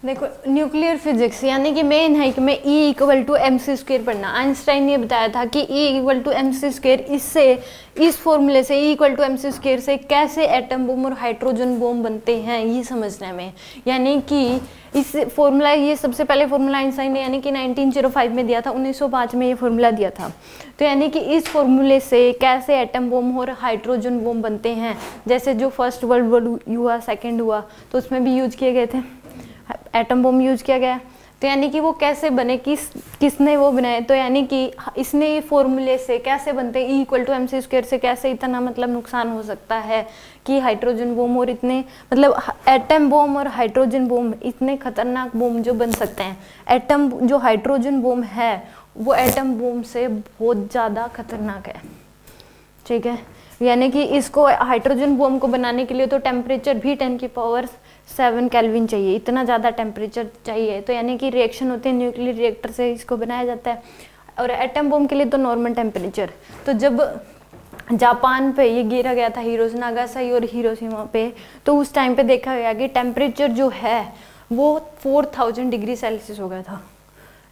देखो nuclear physics यानी कि मेन है कि मैं E=mc² पढ़ना। आइंस्टाइन ने बताया था कि E=mc², इससे इस फॉर्मूले से E=mc² से कैसे एटम बम और हाइड्रोजन बम बनते हैं ये समझना है हमें। यानी कि इस फॉर्मूला, ये सबसे पहले फॉर्मूला आइंस्टाइन ने यानी कि 1905 में दिया था, 1905 में ये फॉर्मूला दिया था। तो यानी कि इस फॉर्मूले से कैसे एटम बम और हाइड्रोजन बम बनते हैं, जैसे जो फर्स्ट वर्ल्ड वॉर हुआ, सेकेंड हुआ, तो उसमें भी यूज किए गए थे, एटम बम यूज किया गया। तो यानी कि वो कैसे बने, किसने वो बनाए, तो यानी कि इसने फॉर्मूले से कैसे बनते हैं, E=mc² से कैसे इतना मतलब नुकसान हो सकता है कि हाइड्रोजन बम और इतने मतलब एटम बम और हाइड्रोजन बम इतने खतरनाक बम जो बन सकते हैं। एटम जो हाइड्रोजन बम है वो एटम बम से बहुत ज़्यादा खतरनाक है, ठीक है। यानी कि इसको हाइड्रोजन बम को बनाने के लिए तो टेम्परेचर भी 10⁷ केल्विन चाहिए, इतना ज़्यादा टेम्परेचर चाहिए। तो यानी कि रिएक्शन होते हैं न्यूक्लियर रिएक्टर से इसको बनाया जाता है। और एटम बम के लिए तो नॉर्मल टेम्परेचर। तो जब जापान पे ये गिरा गया था, नागासाकी और हिरोशिमा पे, तो उस टाइम पे देखा गया कि टेम्परेचर जो है वो 4000 डिग्री सेल्सियस हो गया था।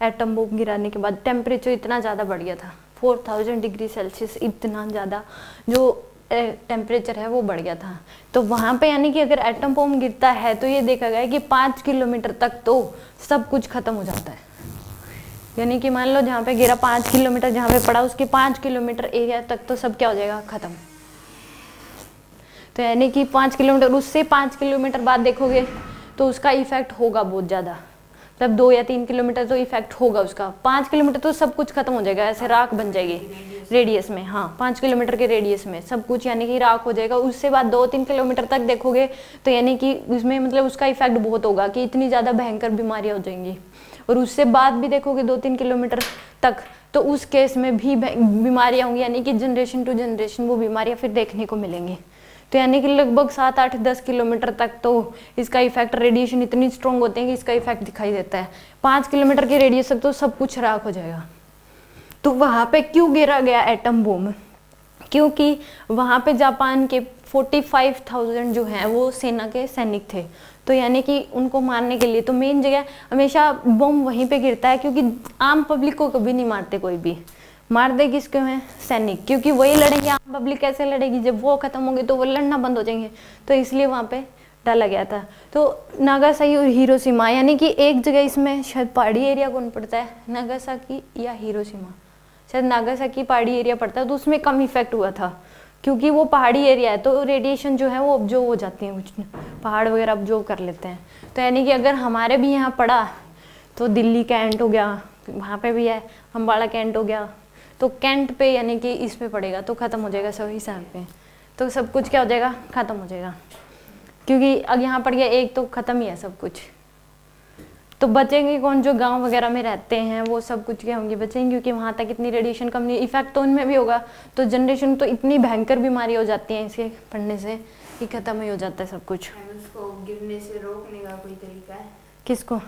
एटम बम गिराने के बाद टेम्परेचर इतना ज़्यादा बढ़ गया था, 4000 डिग्री सेल्सियस, इतना ज़्यादा जो टेम्परेचर है वो बढ़ गया था। तो वहाँ पे यानी कि अगर एटम बम गिरता है तो ये देखा गया कि 5 किलोमीटर तक तो सब कुछ खत्म हो जाता है। यानी कि मान लो जहाँ पे गिरा 5 किलोमीटर जहाँ पे पड़ा, उसके 5 किलोमीटर एरिया तक तो सब क्या हो जाएगा, खत्म। तो यानी कि 5 किलोमीटर, उससे 5 किलोमीटर बाद देखोगे तो उसका इफेक्ट होगा बहुत ज़्यादा, मतलब 2 या 3 किलोमीटर तो इफेक्ट होगा उसका। 5 किलोमीटर तो सब कुछ खत्म हो जाएगा, ऐसे राख बन जाएगी रेडियस में। हाँ, 5 किलोमीटर के रेडियस में सब कुछ यानी कि राख हो जाएगा। उससे बाद 2-3 किलोमीटर तक देखोगे तो यानी कि उसमें मतलब उसका इफेक्ट बहुत होगा कि इतनी ज़्यादा भयंकर बीमारियाँ हो जाएंगी। और उससे बाद भी देखोगे 2-3 किलोमीटर तक, तो उस केस में भी बीमारियाँ होंगी, यानी कि जनरेशन टू जनरेशन वो बीमारियाँ फिर देखने को मिलेंगी। तो यानी कि लगभग 7, 8, 10 किलोमीटर तक तो इसका इफेक्ट, रेडिएशन इतनी स्ट्रॉन्ग होते हैं कि इसका इफेक्ट दिखाई देता है। 5 किलोमीटर के रेडियस तक तो सब कुछ राख हो जाएगा। तो वहाँ पे क्यों गिरा गया एटम बम, क्योंकि वहाँ पे जापान के 45,000 जो हैं वो सेना के सैनिक थे। तो यानी कि उनको मारने के लिए तो मेन जगह हमेशा बम वहीं पे गिरता है, क्योंकि आम पब्लिक को कभी नहीं मारते कोई भी। मार दे किसको है, सैनिक, क्योंकि वही लड़ेंगे। आम पब्लिक कैसे लड़ेगी, जब वो खत्म होंगे तो वो लड़ना बंद हो जाएंगे। तो इसलिए वहाँ पे डाला गया था। तो नागासाकी और हिरोशिमा, यानी कि एक जगह इसमें शायद पहाड़ी एरिया कौन पड़ता है, नागासाकी या हिरोशिमा, शायद नागासाकी पहाड़ी एरिया पड़ता है। तो उसमें कम इफेक्ट हुआ था क्योंकि वो पहाड़ी एरिया है, तो रेडिएशन जो है वो ऑब्जॉर्व हो जाती है, कुछ पहाड़ वगैरह ऑब्जॉर्व कर लेते हैं। तो यानी कि अगर हमारे भी यहाँ पड़ा तो दिल्ली कैंट हो गया, वहाँ पे भी है, अम्बाड़ा कैंट हो गया, तो कैंट पे यानी कि इस पे पड़ेगा तो ख़त्म हो जाएगा सब हिसाब पे। तो सब कुछ क्या हो जाएगा, ख़त्म हो जाएगा, क्योंकि अब यहाँ पड़ गया एक तो ख़त्म ही है सब कुछ। तो बचेंगे कौन, जो गांव वगैरह में रहते हैं वो सब कुछ क्या होंगे, बचेंगे, क्योंकि वहाँ तक इतनी रेडिएशन कम नहीं, इफेक्ट तो उनमें भी होगा। तो जनरेशन तो इतनी भयंकर बीमारी हो जाती है इसके पढ़ने से कि ख़त्म ही हो जाता है सब कुछ। उसको गिरने से रोकने का कोई तरीका है? किसको,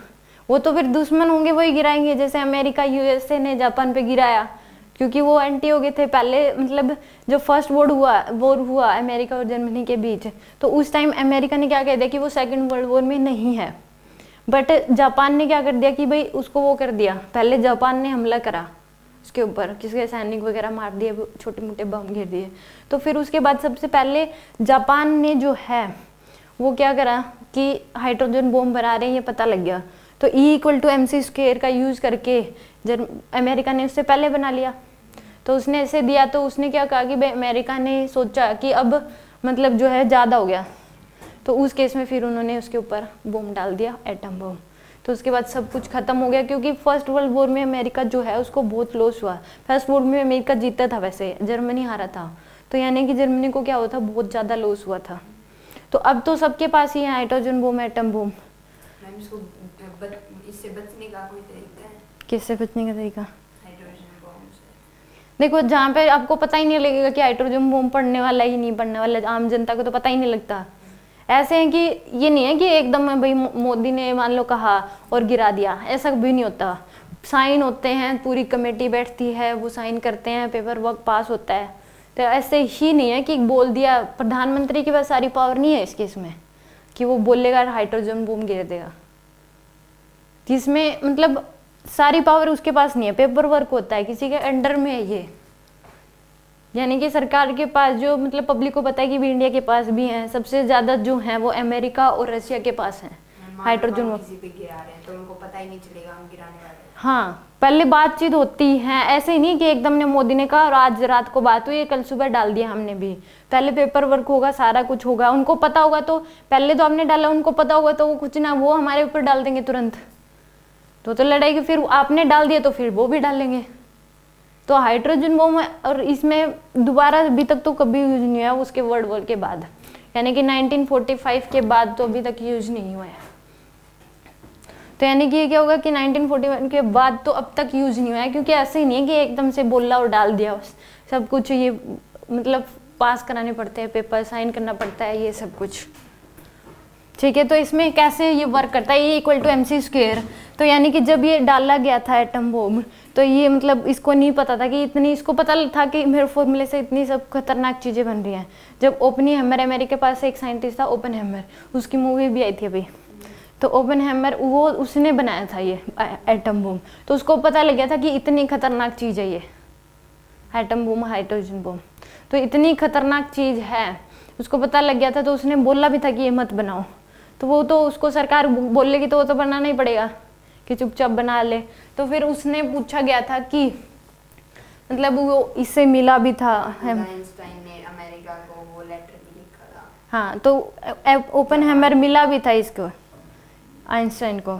वो तो फिर दुश्मन होंगे वही गिराएंगे। जैसे अमेरिका यूएसए ने जापान पे गिराया, क्योंकि वो एंटी हो गए थे पहले, मतलब जो फर्स्ट वॉर हुआ अमेरिका और जर्मनी के बीच, तो उस टाइम अमेरिका ने क्या कह दिया कि वो सेकेंड वर्ल्ड वॉर में नहीं है। बट जापान ने क्या कर दिया कि भाई उसको वो कर दिया, पहले जापान ने हमला करा उसके ऊपर, किसके सैनिक वगैरह मार दिए, छोटे मोटे बम घेर दिए। तो फिर उसके बाद सबसे पहले जापान ने जो है वो क्या करा कि हाइड्रोजन बम बना रहे हैं ये पता लग गया, तो E=mc² का यूज़ करके अमेरिका ने उससे पहले बना लिया। तो उसने ऐसे दिया, तो उसने क्या कहा कि भाई अमेरिका ने सोचा कि अब मतलब जो है ज़्यादा हो गया, तो उस केस में फिर उन्होंने उसके ऊपर बम डाल दिया, एटम बम। तो उसके बाद सब कुछ खत्म हो गया, क्योंकि फर्स्ट वर्ल्ड वॉर में अमेरिका जो है उसको बहुत लॉस हुआ। फर्स्ट वॉर में अमेरिका जीता था, वैसे जर्मनी हारा था। तो यानी कि जर्मनी को क्या हुआ था, बहुत ज़्यादा लॉस हुआ था। तो अब तो सबके पास ही है हाइड्रोजन बम, एटम बम। इससे बचने का कोई तरीका है? किससे बचने का तरीका? हाइड्रोजन बम से। देखो जहाँ पे आपको पता ही नहीं लगेगा कि हाइड्रोजन बम पड़ने वाला ही नहीं पड़ने वाला, आम जनता को तो पता ही नहीं लगता। ऐसे है कि ये नहीं है कि एकदम भाई मोदी ने मान लो कहा और गिरा दिया, ऐसा भी नहीं होता। साइन होते हैं, पूरी कमेटी बैठती है, वो साइन करते हैं, पेपर वर्क पास होता है। तो ऐसे ही नहीं है कि बोल दिया, प्रधानमंत्री के पास सारी पावर नहीं है इस केस में कि वो बोलेगा हाइड्रोजन बम गिर देगा। जिसमें मतलब सारी पावर उसके पास नहीं है, पेपर वर्क होता है, किसी के अंडर में है ये। यानी कि सरकार के पास जो मतलब पब्लिक को पता है कि भी इंडिया के पास भी हैं, सबसे ज़्यादा जो है वो अमेरिका और रशिया के पास हैं हाइड्रोजन बम। किसी पे गिरा रहे हैं तो उनको पता ही नहीं चलेगा हम गिराने वाले हैं। हाँ, पहले बातचीत होती है, ऐसे ही नहीं कि एकदम ने मोदी ने कहा और आज रात को बात हुई, कल सुबह डाल दिया हमने भी। पहले पेपर वर्क होगा, सारा कुछ होगा, उनको पता होगा तो पहले तो हमने डाला, उनको पता होगा तो वो कुछ ना वो हमारे ऊपर डाल देंगे तुरंत, तो लड़ाई की फिर आपने डाल दिया तो फिर वो भी डालेंगे। तो हाइड्रोजन बम और इसमें दोबारा अभी तक तो कभी यूज नहीं हुआ उसके वर्ल्ड वॉर के बाद, यानी कि 1945 के बाद तो अभी तक यूज नहीं हुआ है। तो यानी कि क्या होगा कि 1941 के बाद तो अब तक यूज नहीं हुआ है, क्योंकि ऐसे ही नहीं है कि एकदम से बोला और डाल दिया, सब कुछ ये मतलब पास कराने पड़ते हैं, पेपर साइन करना पड़ता है, ये सब कुछ। ठीक है, तो इसमें कैसे ये वर्क करता है, ये इक्वल टू mc²। तो यानी कि जब ये डाला गया था एटम बम, तो ये मतलब इसको नहीं पता था कि इतनी, इसको पता था कि मेरे फॉर्मूले से इतनी सब खतरनाक चीज़ें बन रही हैं। जब ओपनहेमर, अमेरिका के पास एक साइंटिस्ट था ओपनहेमर, उसकी मूवी भी आई थी अभी, तो ओपनहेमर वो उसने बनाया था ये एटम बम, तो उसको पता लग गया था कि इतनी खतरनाक चीज़ है ये एटम बम, हाइड्रोजन बम, तो इतनी खतरनाक चीज़ है, उसको पता लग गया था। तो उसने बोला भी था कि ये मत बनाओ, तो वो तो उसको सरकार बोलेगी तो वो तो बनाना ही पड़ेगा कि चुपचाप बना ले। तो फिर उसने पूछा गया था कि मतलब वो इससे मिला भी था, आइंस्टाइन ने अमेरिका को वो लेटर भी लिखा था। हाँ, तो ओपनहेमर मिला भी था इसको, आइंस्टाइन को।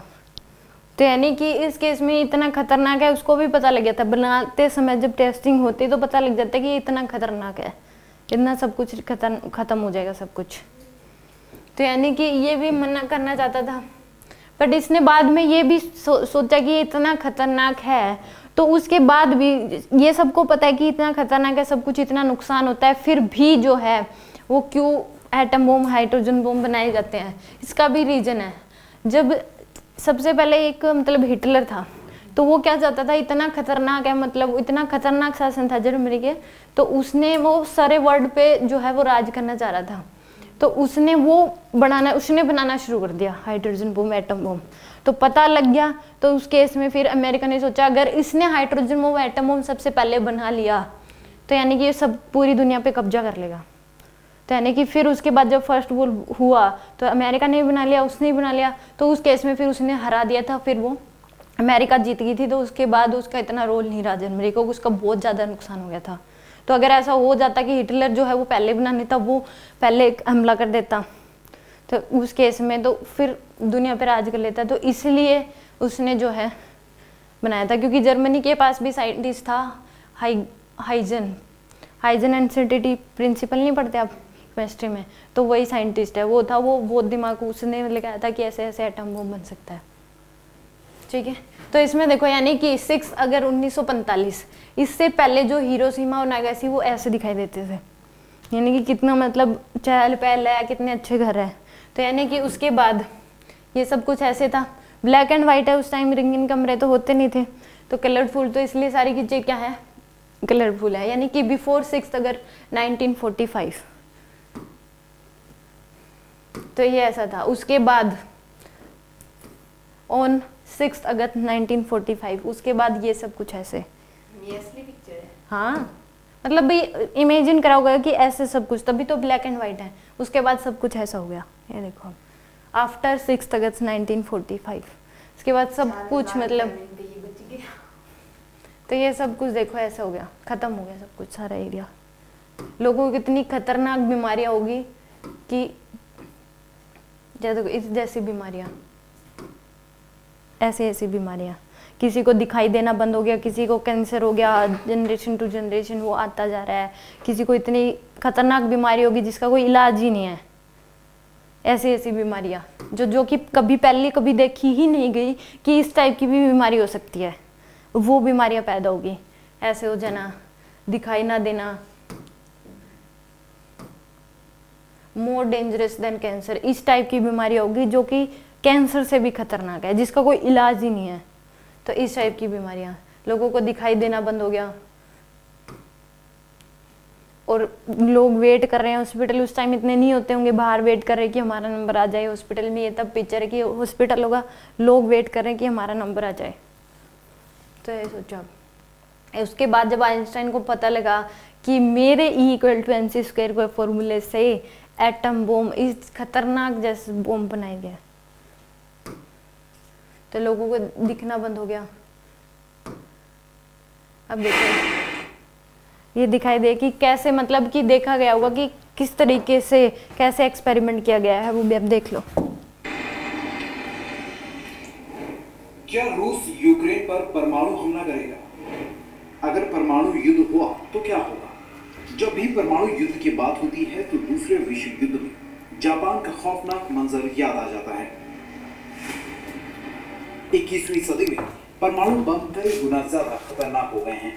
तो यानी कि इस केस में इतना खतरनाक है, उसको भी पता लग गया था बनाते समय, जब टेस्टिंग होती तो पता लग जाता है कि ये इतना खतरनाक है, इतना सब कुछ खत्म हो जाएगा सब कुछ। तो यानी कि ये भी मना करना चाहता था, बट इसने बाद में ये भी सोचा कि ये इतना खतरनाक है, तो उसके बाद भी ये सबको पता है कि इतना खतरनाक है, सब कुछ इतना नुकसान होता है, फिर भी जो है वो क्यों एटम बम, हाइड्रोजन बम बनाए जाते हैं, इसका भी रीज़न है। जब सबसे पहले एक मतलब हिटलर था, तो वो क्या चाहता था, इतना खतरनाक है, मतलब इतना खतरनाक शासन था जर्मनी के, तो उसने वो सारे वर्ल्ड पे जो है वो राज करना चाह रहा था, तो उसने बनाना शुरू कर दिया हाइड्रोजन बम, एटम बम। तो पता लग गया, तो उस केस में फिर अमेरिका ने सोचा अगर इसने हाइड्रोजन बम, एटम बम सबसे पहले बना लिया तो यानी कि ये सब पूरी दुनिया पे कब्जा कर लेगा। तो यानी कि फिर उसके बाद जब फर्स्ट वॉर हुआ तो अमेरिका ने भी बना लिया, उसने भी बना लिया, तो उस केस में फिर उसने हरा दिया था, फिर वो अमेरिका जीत गई थी। तो उसके बाद उसका इतना रोल नहीं रहा जर्मनी को, उसका बहुत ज़्यादा नुकसान हो गया था। तो अगर ऐसा हो जाता कि हिटलर जो है वो पहले बना लेता, वो पहले हमला कर देता, तो उस केस में तो फिर दुनिया पर राज कर लेता। तो इसलिए उसने जो है बनाया था, क्योंकि जर्मनी के पास भी साइंटिस्ट था हाइजन अनसर्टेनिटी प्रिंसिपल नहीं पढ़ते आप केमिस्ट्री में, तो वही साइंटिस्ट है, वो था, वो बहुत दिमाग उसने लगाया था कि ऐसे ऐसे एटम बम बन सकता है। ठीक है, तो इसमें देखो यानी कि 6 अगर 1945, इससे पहले जो हिरोशिमा और नागासाकी वो ऐसे दिखाई देते थे, यानी कि कितना मतलब चहल पहल है, कितने अच्छे घर है। तो यानी कि उसके बाद ये सब कुछ ऐसे था, ब्लैक एंड वाइट है, उस टाइम रंगीन कमरे तो होते नहीं थे, तो कलरफुल, तो इसलिए सारी चीज़ें क्या है, कलरफुल है। यानी कि बिफोर 6 अगर 1945, तो ये ऐसा था। उसके बाद ऑन 6 अगस्त 1945, उसके बाद ये सब कुछ ऐसे, ये असली पिक्चर है। हाँ, मतलब भाई इमेजिन करा होगा कि ऐसे सब कुछ, तभी तो ब्लैक एंड वाइट है, उसके बाद सब कुछ ऐसा हो गया। ये देखो आफ्टर 6 अगस्त 1945, उसके बाद सब कुछ मतलब, तो ये सब कुछ देखो ऐसा हो गया, खत्म हो गया सब कुछ, सारा एरिया। लोगों को कितनी खतरनाक बीमारियां होगी कि जैसी बीमारियां, ऐसी बीमारियां, किसी को दिखाई देना बंद हो गया, किसी को कैंसर हो गया, जनरेशन टू जनरेशन वो आता जा रहा है, किसी को इतनी खतरनाक बीमारी होगी जिसका कोई इलाज ही नहीं है। ऐसी बीमारियां जो कि कभी देखी ही नहीं गई कि इस टाइप की भी बीमारी हो सकती है, वो बीमारियां पैदा होगी। ऐसे हो जाना, दिखाई ना देना, मोर डेंजरस देन कैंसर, इस टाइप की बीमारी होगी जो कि कैंसर से भी खतरनाक है, जिसका कोई इलाज ही नहीं है। तो इस टाइप की बीमारियां, लोगों को दिखाई देना बंद हो गया, और लोग वेट कर रहे हैं हॉस्पिटल, उस टाइम इतने नहीं होते होंगे बाहर वेट कर रहे हैं कि हमारा नंबर आ जाए हॉस्पिटल में। ये तब पिक्चर है कि हॉस्पिटल होगा, लोग वेट कर रहे हैं कि हमारा नंबर आ जाए। तो ये सोचो आप। उसके बाद जब आइंस्टाइन को पता लगा कि मेरे E=mc² के फॉर्मूले से एटम बॉम्ब इस खतरनाक जैसे बॉम्ब बनाया गया, तो लोगों को दिखना बंद हो गया। अब देखो ये दिखाई दे कि कैसे, मतलब कि देखा गया होगा कि किस तरीके से कैसे एक्सपेरिमेंट किया गया है, वो भी अब देख लो। क्या रूस यूक्रेन पर परमाणु हमला करेगा? अगर परमाणु युद्ध हुआ तो क्या होगा? जब भी परमाणु युद्ध की बात होती है तो दूसरे विश्व युद्ध में जापान का खौफनाक मंजर याद आ जाता है। 21वीं सदी में परमाणु बम कई गुना ज्यादा खतरनाक हो गए हैं।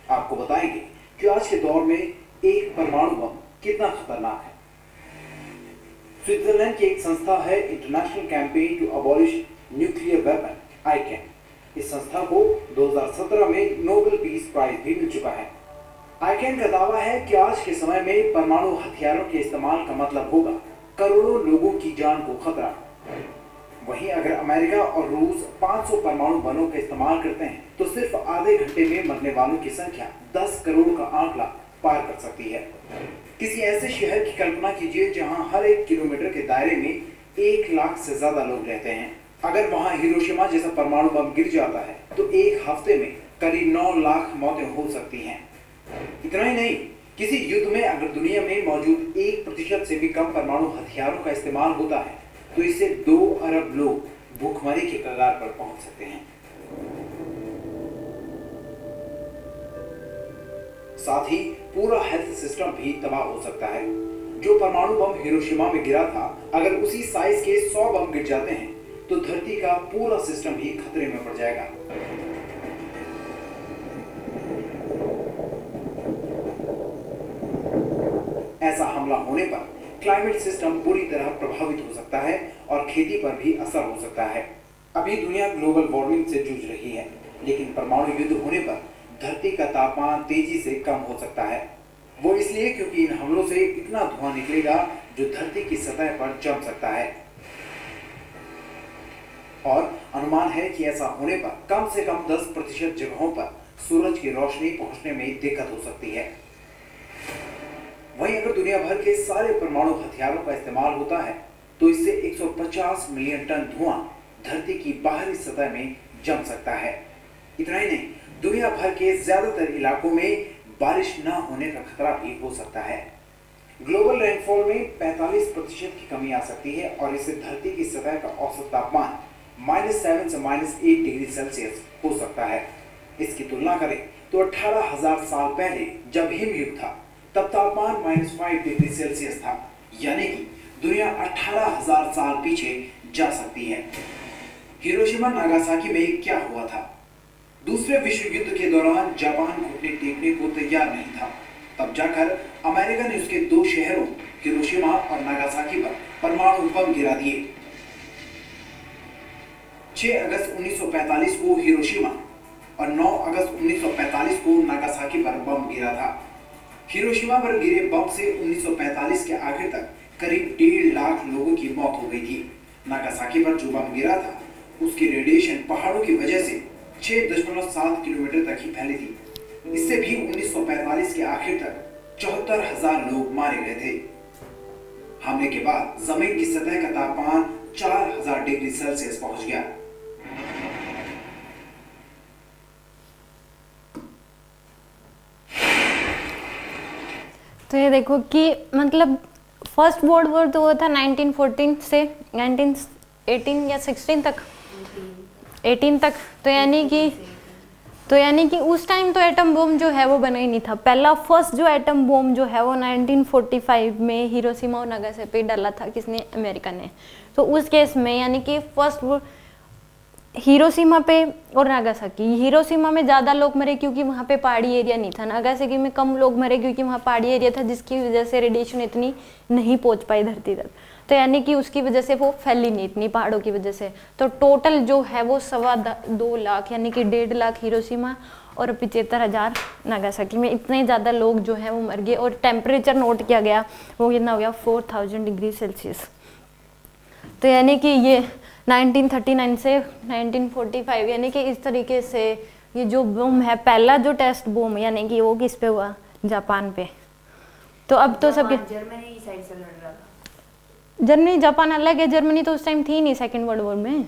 आपको बताएंगे कि आज के दौर में एक परमाणु बम कितना खतरनाक है। स्विट्जरलैंड की एक संस्था है international campaign to abolish nuclear weapon, ICAN. इस संस्था को 2017 में नोबेल पीस प्राइज भी मिल चुका है। आईकैन का दावा है कि आज के समय में परमाणु हथियारों के इस्तेमाल का मतलब होगा करोड़ों लोगों की जान को खतरा। वहीं अगर अमेरिका और रूस 500 परमाणु बमों का इस्तेमाल करते हैं तो सिर्फ आधे घंटे में मरने वालों की संख्या 10 करोड़ का आंकड़ा पार कर सकती है। किसी ऐसे शहर की कल्पना कीजिए जहां हर 1 किलोमीटर के दायरे में 1 लाख से ज्यादा लोग रहते हैं। अगर वहां हिरोशिमा जैसा परमाणु बम गिर जाता है तो एक हफ्ते में करीब 9 लाख मौतें हो सकती हैं। इतना ही नहीं, किसी युद्ध में अगर दुनिया में मौजूद 1% से भी कम परमाणु हथियारों का इस्तेमाल होता है तो इससे 2 अरब लोग भूखमरी के कगार पर पहुंच सकते हैं। साथ ही पूरा हेल्थ सिस्टम भी तबाह हो सकता है। जो परमाणु बम हिरोशिमा में गिरा था, अगर उसी साइज के 100 बम गिर जाते हैं तो धरती का पूरा सिस्टम ही खतरे में पड़ जाएगा। ऐसा हमला होने पर क्लाइमेट सिस्टम पूरी तरह प्रभावित हो सकता है और खेती पर भी असर हो सकता है। अभी दुनिया ग्लोबल वार्मिंग से जूझ रही है, लेकिन परमाणु युद्ध होने पर धरती का तापमान तेजी से कम हो सकता है। वो इसलिए क्योंकि इन हमलों से इतना धुआं निकलेगा जो धरती की सतह पर जम सकता है। और अनुमान है कि ऐसा होने पर कम से कम 10% जगहों पर सूरज की रोशनी पहुंचने में दिक्कत हो सकती है। वहीं अगर दुनिया भर के सारे परमाणु हथियारों का इस्तेमाल होता है तो इससे 150 मिलियन टन धुआं धरती की बाहरी सतह में जम सकता है। इतना ही नहीं, दुनिया भर के ज्यादातर इलाकों में बारिश न होने का खतरा भी हो सकता है। ग्लोबल रेनफॉल में 45% की कमी आ सकती है और इससे धरती की सतह का औसत तापमान -7 से -8 डिग्री सेल्सियस हो सकता है। इसकी तुलना करें तो 18,000 साल पहले जब हिमयुग था तब तापमान -5 डिग्री सेल्सियस था, यानी कि दुनिया 18,000 साल पीछे जा सकती है। हिरोशिमा नागासाकी में क्या हुआ था? दूसरे विश्व युद्ध के दौरान जापान घुटने टेकने को तैयार नहीं था। तब जाकर अमेरिका ने उसके 2 शहरों हिरोशिमा और नागासाकी पर परमाणु बम गिरा दिए। 6 अगस्त 1945 को हिरोशिमा और 9 अगस्त 1945 को नागासाकी पर बम गिरा था। हिरोशिमा पर गिरे बम से 1945 के आखिर तक करीब 1.5 लाख लोगों की मौत हो गई थी। नागासाकी पर जो बम गिरा था उसकी रेडिएशन पहाड़ों की वजह से 6.7 किलोमीटर तक ही फैली थी। इससे भी 1945 के आखिर तक 74,000 लोग मारे गए थे। हमले के बाद जमीन की सतह का तापमान 4,000 डिग्री सेल्सियस पहुंच गया। तो ये देखो कि मतलब फर्स्ट वर्ल्ड वॉर तो हुआ था 1914 से 1918 या 16 तक 18 तक। तो यानी कि उस टाइम तो एटम बम जो है वो बना ही नहीं था। पहला फर्स्ट जो एटम बम जो है वो 1945 में हिरोशिमा और नागासाकी पे डाला था, किसने? अमेरिका ने। तो उस केस में यानी कि फर्स्ट हिरोशिमा पे और नागासाकी, हिरोशिमा में ज़्यादा लोग मरे क्योंकि वहाँ पे पहाड़ी एरिया नहीं था। नागासाकी में कम लोग मरे क्योंकि वहाँ पहाड़ी एरिया था, जिसकी वजह से रेडिएशन इतनी नहीं पहुँच पाई धरती तक। तो यानी कि उसकी वजह से वो फैली नहीं इतनी पहाड़ों की वजह से। तो टोटल जो है वो 2.25 लाख यानी कि 1.5 लाख हिरोशिमा और 75,000 नागासाकी में। इतने ज़्यादा लोग जो हैं वो मर गए और टेम्परेचर नोट किया गया वो कितना हो गया 4000 डिग्री सेल्सियस। तो यानी कि ये 1939 से 1945 यानी कि इस तरीके से ये जो बम है पहला जो टेस्ट बम यानी कि वो किस पे हुआ, जापान पे। तो अब तो सबके जर्मनी साइड से लड़ रहा था। जर्मनी जापान अलग है, जर्मनी तो उस टाइम थी नहीं सेकेंड वर्ल्ड वॉर में,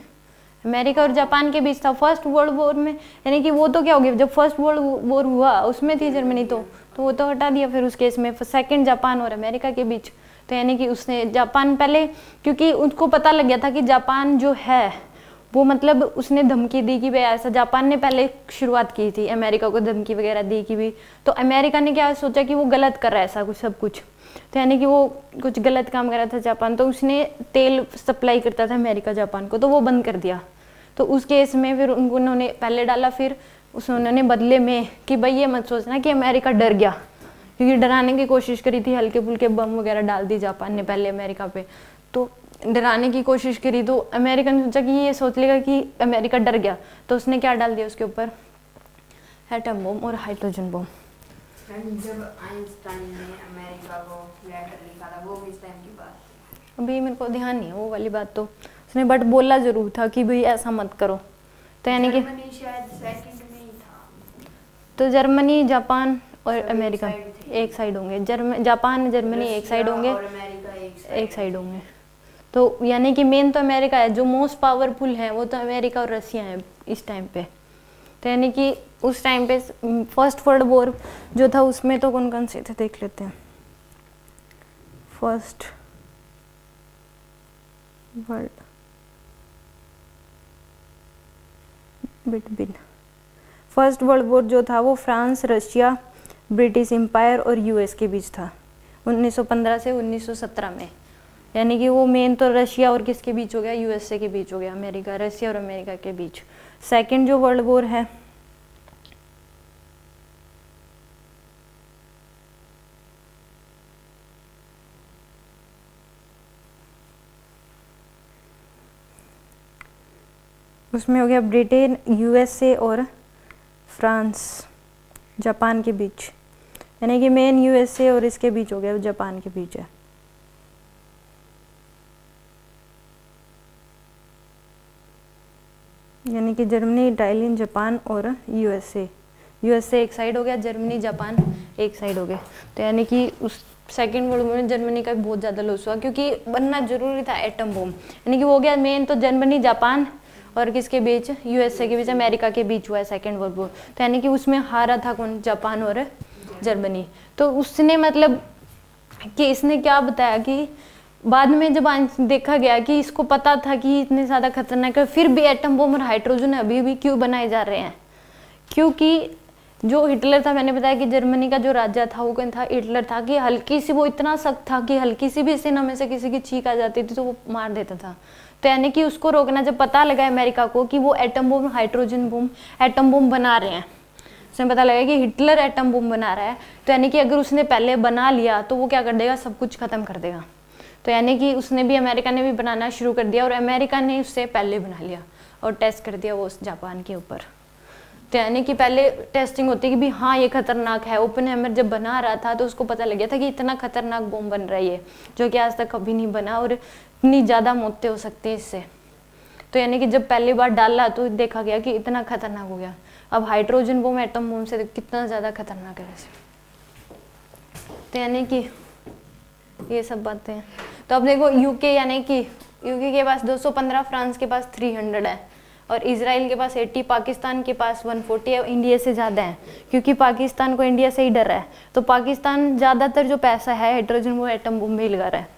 अमेरिका और जापान के बीच था। फर्स्ट वर्ल्ड वॉर में यानी कि वो तो क्या हो गया, जब फर्स्ट वर्ल्ड वॉर हुआ उसमें थी जर्मनी, तो वो तो हटा दिया फिर उस केस में। सेकंड जापान और अमेरिका के बीच, तो यानी कि उसने जापान पहले, क्योंकि उनको पता लग गया था कि जापान जो है वो मतलब उसने धमकी दी कि भाई ऐसा, जापान ने पहले शुरुआत की थी अमेरिका को धमकी वगैरह दी कि भी, तो अमेरिका ने क्या सोचा कि वो गलत कर रहा है ऐसा कुछ सब कुछ, तो यानी कि वो कुछ गलत काम कर रहा था जापान, तो उसने तेल सप्लाई करता था अमेरिका जापान को, तो वो बंद कर दिया। तो उस केस में फिर उन्होंने पहले डाला, फिर उन्होंने बदले में कि भाई ये मत सोचना कि अमेरिका डर गया, क्योंकि डराने की कोशिश करी थी, हल्के फुल्के बम वगैरह डाल दी जापान ने पहले अमेरिका पे, तो डराने की कोशिश करी, तो अमेरिका ने सोचा कि ये सोच लेगा कि अमेरिका डर गया, तो उसने क्या डाल दिया उसके ऊपर, एटम बम और हाइड्रोजन बम। जब आइंस्टाइन ने अमेरिका को लेटर लिखा था वो किस टाइम की बात? अभी मेरे को ध्यान नहीं है वो वाली बात, तो उसने बट बोला जरूर था कि भाई ऐसा मत करो, तो यानी कि शायद सेकंड में ही था। तो जर्मनी जापान और अमेरिका एक साइड होंगे, जापान जर्मनी एक साइड होंगे, एक साइड होंगे। तो यानी कि मेन तो अमेरिका है, जो मोस्ट पावरफुल है वो तो अमेरिका और रशिया है इस टाइम पे। तो यानी कि उस टाइम पे फर्स्ट वर्ल्ड वॉर जो था उसमें तो कौन कौन से थे देख लेते हैं। First world first world war जो था वो फ्रांस, रशिया, ब्रिटिश एम्पायर और यूएस के बीच था 1915 से 1917 में। यानी कि वो मेन तो रशिया और किसके बीच हो गया, यूएसए के बीच हो गया, अमेरिका, रशिया और अमेरिका के बीच। सेकंड जो वर्ल्ड वॉर है उसमें हो गया ब्रिटेन, यूएसए और फ्रांस, जापान के बीच। यानी कि मेन यूएसए और इसके बीच हो गया, जापान के बीच है। यानी कि जर्मनी, इटाली, जापान और यूएसए एक साइड हो गया, जर्मनी जापान एक साइड हो गए। तो यानी कि उस सेकेंड वर्ल्ड वॉर में जर्मनी का भी बहुत ज़्यादा लॉस हुआ, क्योंकि बनना जरूरी था एटम बम। यानी कि वो हो गया मेन तो जर्मनी जापान और किसके बीच, यूएसए के बीच, अमेरिका के बीच हुआ है सेकेंड वर्ल्ड वॉर। तो यानी कि उसमें हारा था कौन, जापान और जर्मनी। तो उसने मतलब कि इसने क्या बताया कि बाद में जब देखा गया कि इसको पता था कि इतने ज़्यादा खतरनाक है, फिर भी एटम बम और हाइड्रोजन अभी भी क्यों बनाए जा रहे हैं, क्योंकि जो हिटलर था, मैंने बताया कि जर्मनी का जो राजा था वो कौन था, हिटलर था, कि हल्की सी, वो इतना सख्त था कि हल्की सी भी सेना में से किसी की छींक आ जाती थी तो वो मार देता था। तो यानी कि उसको रोकना, जब पता लगा अमेरिका को कि वो atom bomb, hydrogen bomb, atom bomb बना रहे हैं, उसमें पता लगा कि हिटलर एटम बम बना रहा है, तो यानी कि अगर उसने पहले बना लिया तो वो क्या कर देगा, सब कुछ खत्म कर देगा। तो यानी कि उसने भी, अमेरिका ने भी बनाना शुरू कर दिया, और अमेरिका ने उससे पहले बना लिया और टेस्ट कर दिया वो जापान के ऊपर। तो यानी कि पहले टेस्टिंग होती है कि भी हाँ ये खतरनाक है। ओपेनहाइमर जब बना रहा था तो उसको पता लग गया था कि इतना खतरनाक बम बन रहा है ये, जो कि आज तक कभी नहीं बना, और इतनी ज़्यादा मौतें हो सकती है इससे। तो यानी कि जब पहली बार डाला तो देखा गया कि इतना खतरनाक हो गया। अब हाइड्रोजन बम एटम बम से कितना ज़्यादा खतरनाक है वैसे। तो यानी कि ये सब बातें हैं। तो अब देखो यूके, यानी कि यूके के पास 215, फ्रांस के पास 300 है, और इजराइल के पास 80, पाकिस्तान के पास 140 है, इंडिया से ज़्यादा है, क्योंकि पाकिस्तान को इंडिया से ही डर है। तो पाकिस्तान ज़्यादातर जो पैसा है हाइड्रोजन वो एटम बम में लगा रहा है।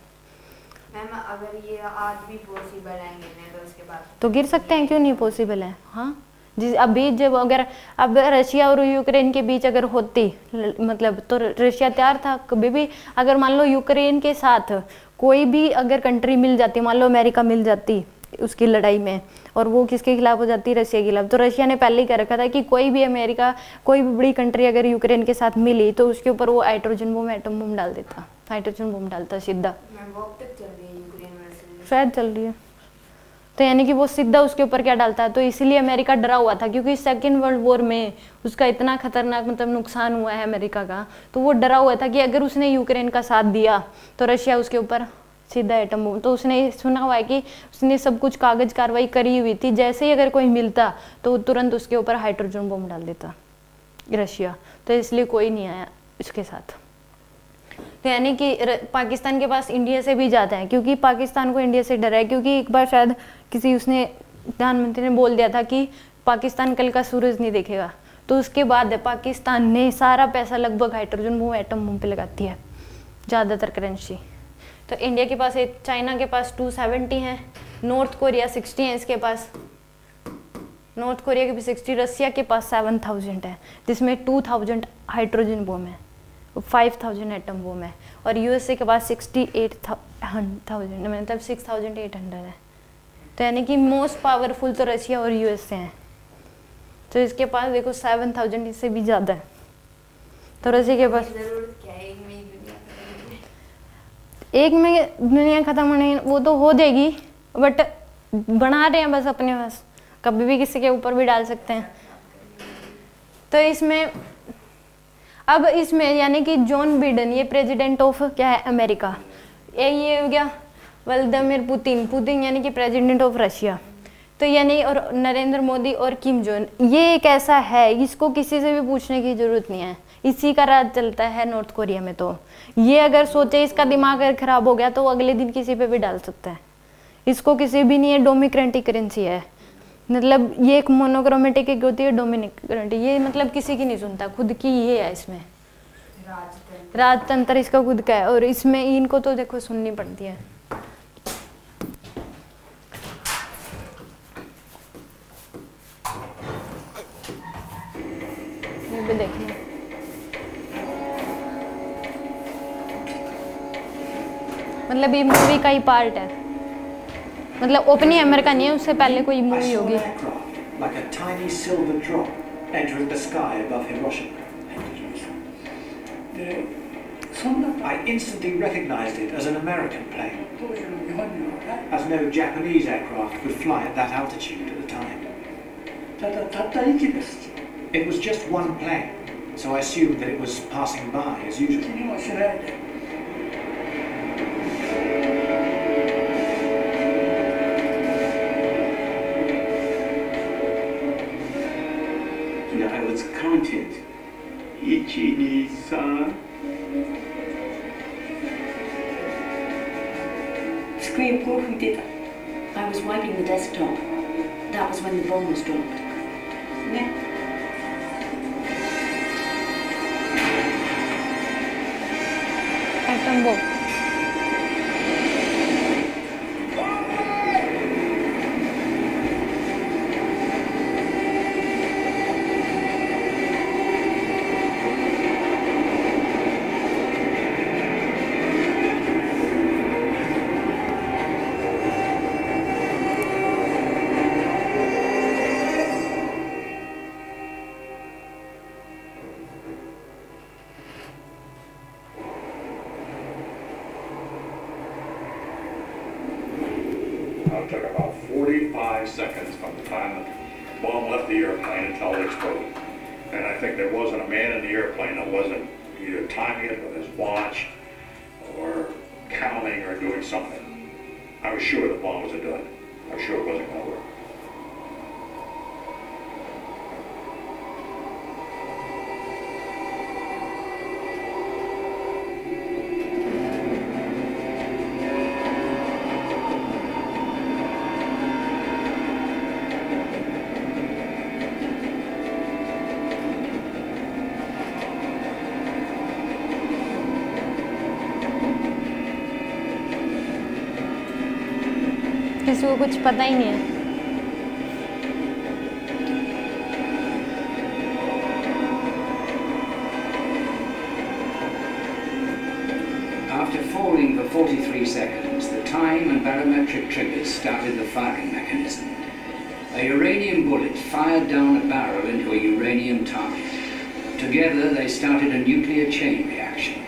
मैम अगर ये आज भी पॉसिबल है तो उसके बाद तो गिर सकते हैं, क्यों नहीं पॉसिबल है। हाँ जिस अभी जब अगर अब रशिया और यूक्रेन के बीच अगर होती, मतलब तो रशिया तैयार था कभी भी, अगर मान लो यूक्रेन के साथ कोई भी अगर कंट्री मिल जाती, मान लो अमेरिका मिल जाती उसकी लड़ाई में, और वो किसके खिलाफ हो जाती, रशिया के खिलाफ, तो रशिया ने पहले ही कर रखा था कि कोई भी अमेरिका, कोई भी बड़ी कंट्री अगर यूक्रेन के साथ मिली तो उसके ऊपर वो हाइड्रोजन बम, एटम बम डाल देता, हाइड्रोजन बम डालता सीधा। मैम वो अब तक चल रही है यूक्रेन वर्सेस, शायद चल रही है, तो यानी कि वो सीधा उसके ऊपर क्या डालता है। तो इसीलिए अमेरिका डरा हुआ था, क्योंकि सेकेंड वर्ल्ड वॉर में उसका इतना खतरनाक मतलब नुकसान हुआ है अमेरिका का, तो वो डरा हुआ था कि अगर उसने यूक्रेन का साथ दिया तो रशिया उसके ऊपर सीधा एटम बम। तो उसने सुना हुआ है कि उसने सब कुछ कागज कार्रवाई करी हुई थी, जैसे ही अगर कोई मिलता तो वो तुरंत उसके ऊपर हाइड्रोजन बम डाल देता रशिया। तो इसलिए कोई नहीं आया इसके साथ। तो यानी कि पाकिस्तान के पास इंडिया से भी ज़्यादा है, क्योंकि पाकिस्तान को इंडिया से डर है, क्योंकि एक बार शायद किसी उसने प्रधानमंत्री ने बोल दिया था कि पाकिस्तान कल का सूरज नहीं देखेगा। तो उसके बाद पाकिस्तान ने सारा पैसा लगभग हाइड्रोजन बम एटम बम पे लगाती है, ज़्यादातर करेंसी। तो इंडिया के पास, चाइना के पास 270 है, नॉर्थ कोरिया 60 है, इसके पास नॉर्थ कोरिया के भी 60, रसिया के पास 7000 है, जिसमें 2000 हाइड्रोजन बम है, 5000 एटम बम है, और यूएसए के पास 68,000 मतलब 6800 है। तो यानी कि मोस्ट पावरफुल तो रशिया और यूएसए हैं। तो इसके पास देखो 7000, इससे भी ज़्यादा है। तो रशिया के पास जरूरत क्या है, एक में ही दुनिया खत्म होगी। एक में दुनिया खत्म होने, वो तो हो जाएगी, बट बना रहे हैं बस अपने पास, कभी भी किसी के ऊपर भी डाल सकते हैं। तो इसमें अब इसमें यानी कि जॉन बिडेन, ये प्रेसिडेंट ऑफ क्या है अमेरिका, ये हो गया व्लादिमीर पुतिन यानी कि प्रेसिडेंट ऑफ रशिया। तो यानी और नरेंद्र मोदी और किम जोन, ये एक ऐसा है, इसको किसी से भी पूछने की जरूरत नहीं है, इसी का राज चलता है नॉर्थ कोरिया में। तो ये अगर सोचे इसका दिमाग अगर खराब हो गया तो अगले दिन किसी पे भी डाल सकता है, इसको किसी भी नहीं है, डोमिक्रेटिक करेंसी है, मतलब ये एक मोनोक्रोमेटिक एक होती है डोमिक्रेटिक, ये मतलब किसी की नहीं सुनता, खुद की ये है, इसमें राजतंत्र इसका खुद का है, और इसमें इनको तो देखो सुननी पड़ती है। ये भी देखिए, मतलब ये मूवी का ही पार्ट है, मतलब ओपनिंग का नहीं है, उससे पहले कोई मूवी होगी। Like a tiny silver drop entering the sky above Hiroshima. I instantly recognized it as an American plane, as no Japanese aircraft could fly at that altitude at the time. It was just one plane, so I assumed that it was passing by as usual. I was counted. 1, 2, 3. Screen proof we did. I was wiping the desktop. That was when the bomb was dropped. Yeah. Atom bomb, It took about 45 seconds from the time the bomb left the airplane until it exploded. And I think there wasn't a man in the airplane that wasn't either timing it with his watch or counting or doing something. I was sure the bomb wasn't done. I was sure it wasn't going to work. किसी को कुछ पता ही नहीं है। After falling for 43 seconds, the time and barometric triggers started the firing mechanism. A uranium bullet fired down a barrel into a uranium target. Together they started a nuclear chain reaction.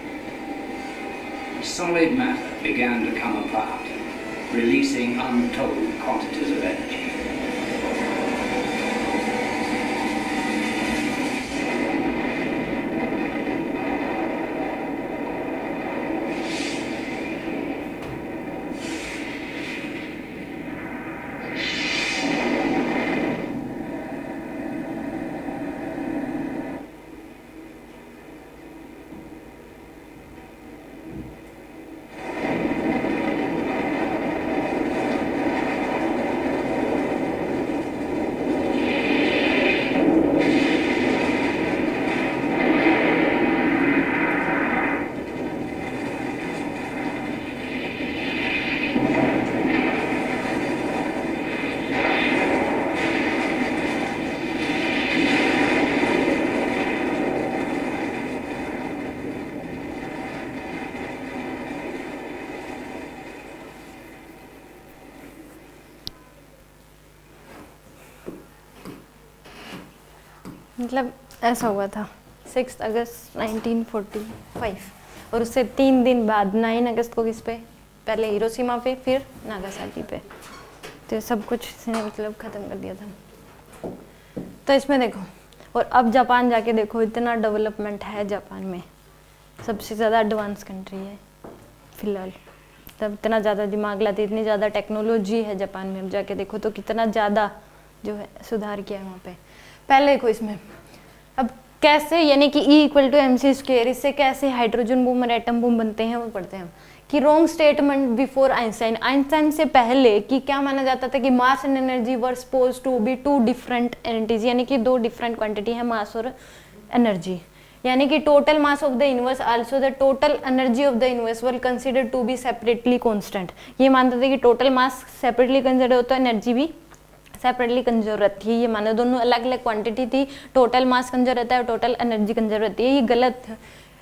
Solid matter began to come apart. releasing untold quantities of energy. मतलब ऐसा हुआ था 6 अगस्त 1945 और उससे 3 दिन बाद 9 अगस्त को किस पे, पहले हिरोशिमा पे फिर नागासाकी पे, तो सब कुछ इसने मतलब ख़त्म कर दिया था। तो इसमें देखो, और अब जापान जाके देखो, इतना डेवलपमेंट है जापान में, सबसे ज़्यादा एडवांस कंट्री है फिलहाल। तब इतना ज़्यादा दिमाग लाते, इतनी ज़्यादा टेक्नोलॉजी है जापान में, अब जाके देखो तो कितना ज़्यादा जो है सुधार किया है वहाँ पे। पहले देखो इसमें अब कैसे, यानी कि E=mc², इससे कैसे हाइड्रोजन बूम और एटम बूम बनते हैं वो पढ़ते हैं कि wrong statement before Einstein, Einstein से पहले कि क्या माना जाता था कि mass and energy were supposed to be 2 different entities, यानी कि 2 डिफरेंट क्वांटिटी है मास और एनर्जी, यानी कि total mass of the universe also the total energy of the universe were considered to be separately constant. ये मानते थे कि टोटल मास सेपरेटली कंसिडर होता है, एनर्जी भी सेपरेटली कंजर्व रहती है, ये माने दोनों अलग अलग क्वांटिटी थी, टोटल मास कंजर्व रहता है और टोटल एनर्जी कंजर्व रहती है, ये गलत है।